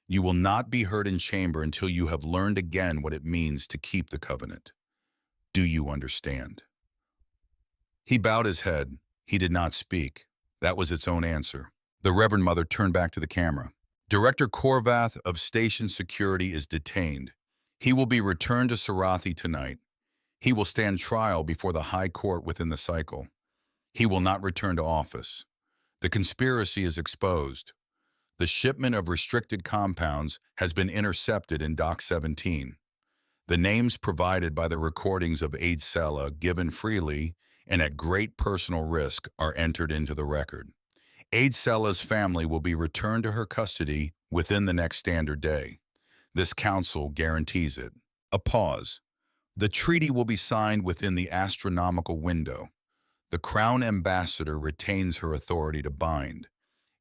You will not be heard in chamber until you have learned again what it means to keep the covenant. Do you understand? He bowed his head. He did not speak. That was its own answer. The Reverend Mother turned back to the camera. Director Korvath of Station Security is detained. He will be returned to Sarathi tonight. He will stand trial before the High Court within the cycle. He will not return to office. The conspiracy is exposed. The shipment of restricted compounds has been intercepted in Dock 17. The names provided by the recordings of Aid Sella, given freely and at great personal risk, are entered into the record. Aid Sella's family will be returned to her custody within the next standard day. This council guarantees it. A pause. The treaty will be signed within the astronomical window. The Crown Ambassador retains her authority to bind,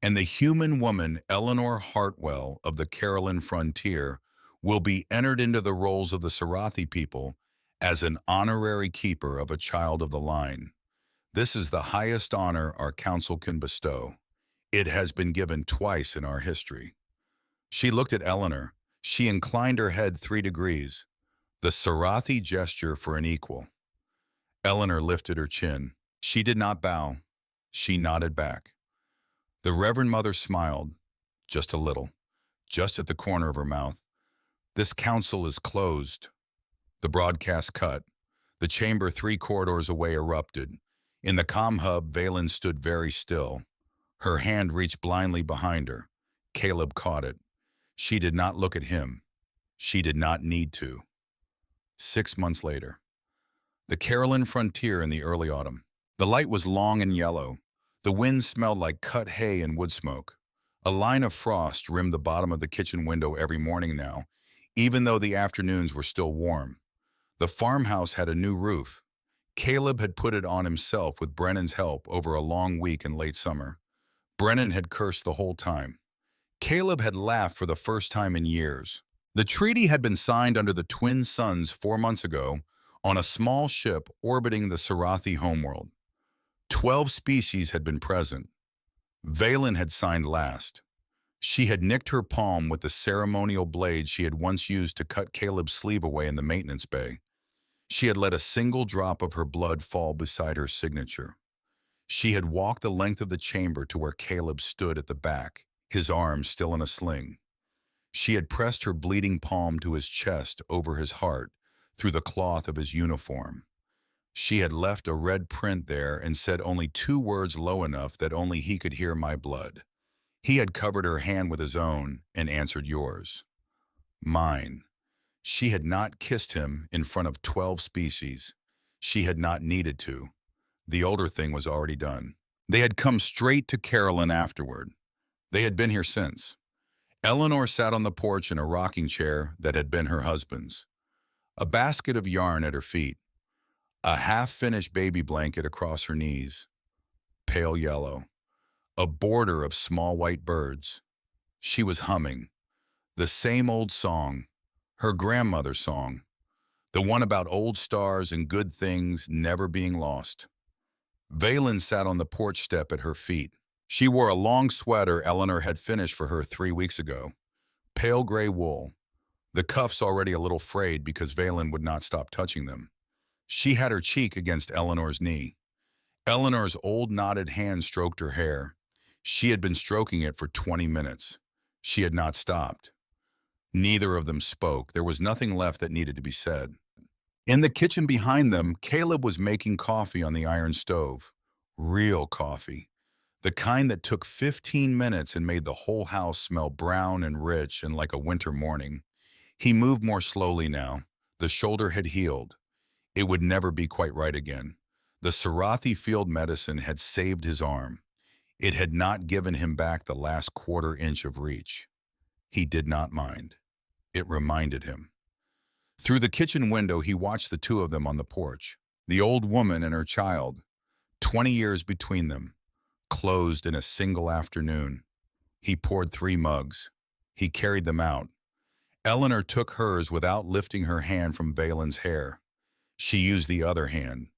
and the human woman Eleanor Hartwell of the Caroline frontier will be entered into the rolls of the Sarathi people as an honorary keeper of a child of the line. This is the highest honor our council can bestow. It has been given twice in our history. She looked at Eleanor. She inclined her head 3 degrees, the Sarathi gesture for an equal. Eleanor lifted her chin. She did not bow. She nodded back. The Reverend Mother smiled, just a little, just at the corner of her mouth. This council is closed. The broadcast cut. The chamber 3 corridors away erupted. In the comm hub, Valen stood very still. Her hand reached blindly behind her. Caleb caught it. She did not look at him. She did not need to. 6 months later. The Caroline frontier in the early autumn. The light was long and yellow. The wind smelled like cut hay and wood smoke. A line of frost rimmed the bottom of the kitchen window every morning now, even though the afternoons were still warm. The farmhouse had a new roof. Caleb had put it on himself with Brennan's help over a long week in late summer. Brennan had cursed the whole time. Caleb had laughed for the first time in years. The treaty had been signed under the twin suns 4 months ago on a small ship orbiting the Sarathi homeworld. 12 species had been present. Valen had signed last. She had nicked her palm with the ceremonial blade she had once used to cut Caleb's sleeve away in the maintenance bay. She had let a single drop of her blood fall beside her signature. She had walked the length of the chamber to where Caleb stood at the back, his arms still in a sling. She had pressed her bleeding palm to his chest over his heart through the cloth of his uniform. She had left a red print there and said only 2 words low enough that only he could hear my blood. He had covered her hand with his own and answered yours. Mine. She had not kissed him in front of 12 species. She had not needed to. The older thing was already done. They had come straight to Caroline afterward. They had been here since. Eleanor sat on the porch in a rocking chair that had been her husband's. A basket of yarn at her feet. A half-finished baby blanket across her knees. Pale yellow. A border of small white birds. She was humming. The same old song. Her grandmother's song. The one about old stars and good things never being lost. Valen sat on the porch step at her feet. She wore a long sweater Eleanor had finished for her 3 weeks ago. Pale gray wool. The cuffs already a little frayed because Valen would not stop touching them. She had her cheek against Eleanor's knee. Eleanor's old knotted hand stroked her hair. She had been stroking it for 20 minutes. She had not stopped. Neither of them spoke. There was nothing left that needed to be said. In the kitchen behind them, Caleb was making coffee on the iron stove. Real coffee. The kind that took 15 minutes and made the whole house smell brown and rich and like a winter morning. He moved more slowly now. The shoulder had healed. It would never be quite right again. The Sarathi field medicine had saved his arm. It had not given him back the last quarter-inch of reach. He did not mind. It reminded him. Through the kitchen window, he watched the two of them on the porch. The old woman and her child, 20 years between them, closed in a single afternoon. He poured 3 mugs. He carried them out. Eleanor took hers without lifting her hand from Valen's hair. She used the other hand.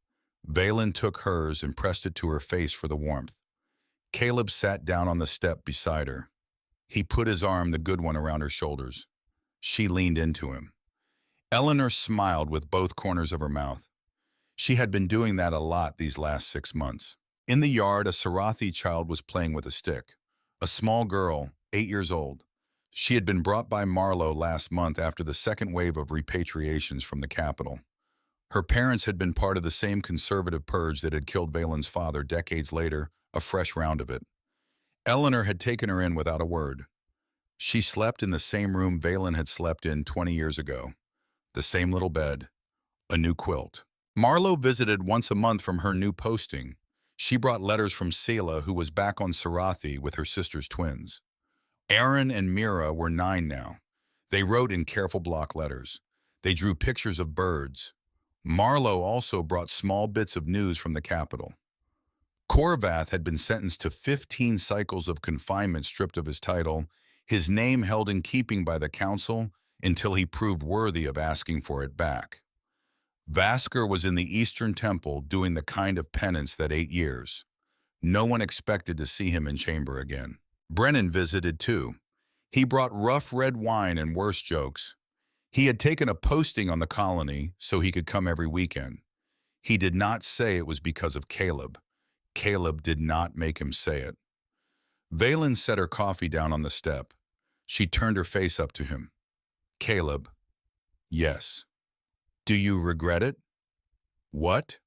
Valen took hers and pressed it to her face for the warmth. Caleb sat down on the step beside her. He put his arm, the good one, around her shoulders. She leaned into him. Eleanor smiled with both corners of her mouth. She had been doing that a lot these last 6 months. In the yard, a Sarathi child was playing with a stick. A small girl, 8 years old. She had been brought by Marlowe last month after the second wave of repatriations from the capital. Her parents had been part of the same conservative purge that had killed Valen's father decades later, a fresh round of it. Eleanor had taken her in without a word. She slept in the same room Valen had slept in 20 years ago. The same little bed, a new quilt. Marlowe visited once a month from her new posting. She brought letters from Seela, who was back on Sarathi with her sister's twins. Aaron and Mira were 9 now. They wrote in careful block letters. They drew pictures of birds. Marlowe also brought small bits of news from the capital. Korvath had been sentenced to 15 cycles of confinement stripped of his title, his name held in keeping by the council until he proved worthy of asking for it back. Vasker was in the Eastern Temple doing the kind of penance that 8 years. No one expected to see him in chamber again. Brennan visited too. He brought rough red wine and worse jokes. He had taken a posting on the colony so he could come every weekend. He did not say it was because of Caleb. Caleb did not make him say it. Valen set her coffee down on the step. She turned her face up to him. Caleb, yes. Do you regret it? What?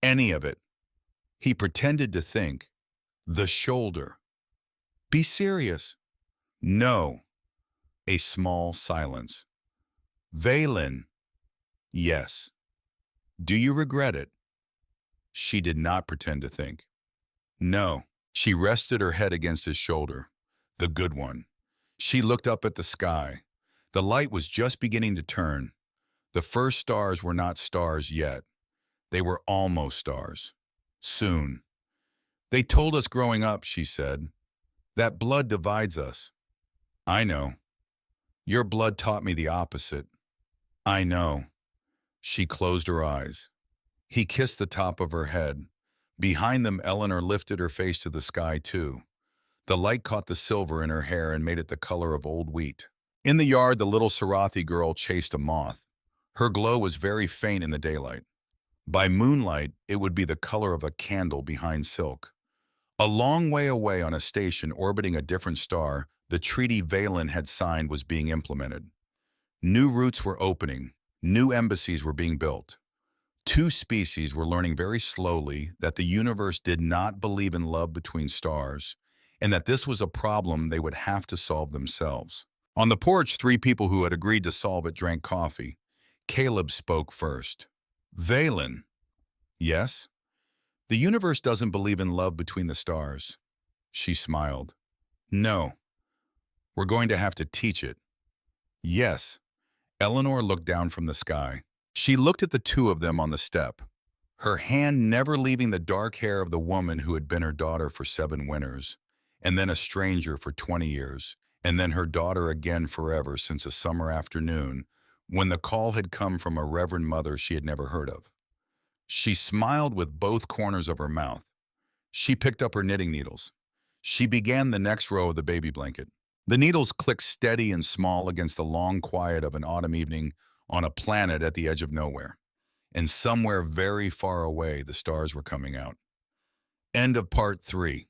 Any of it. He pretended to think. The shoulder. Be serious. No. A small silence. Valen. Yes. Do you regret it? She did not pretend to think. No. She rested her head against his shoulder. The good one. She looked up at the sky. The light was just beginning to turn. The first stars were not stars yet. They were almost stars. Soon. They told us growing up, she said, that blood divides us. I know. Your blood taught me the opposite. I know. She closed her eyes. He kissed the top of her head. Behind them, Eleanor lifted her face to the sky too. The light caught the silver in her hair and made it the color of old wheat. In the yard, the little Sarathi girl chased a moth. Her glow was very faint in the daylight. By moonlight, it would be the color of a candle behind silk. A long way away on a station orbiting a different star, the treaty Valen had signed was being implemented. New routes were opening. New embassies were being built. 2 species were learning very slowly that the universe did not believe in love between stars, and that this was a problem they would have to solve themselves. On the porch, 3 people who had agreed to solve it drank coffee. Caleb spoke first. Valen. Yes? The universe doesn't believe in love between the stars. She smiled. No. We're going to have to teach it. Yes. Eleanor looked down from the sky. She looked at the two of them on the step, her hand never leaving the dark hair of the woman who had been her daughter for 7 winters, and then a stranger for 20 years, and then her daughter again forever since a summer afternoon when the call had come from a reverend mother she had never heard of. She smiled with both corners of her mouth. She picked up her knitting needles. She began the next row of the baby blanket. The needles clicked steady and small against the long quiet of an autumn evening on a planet at the edge of nowhere. And somewhere very far away, the stars were coming out. End of part 3.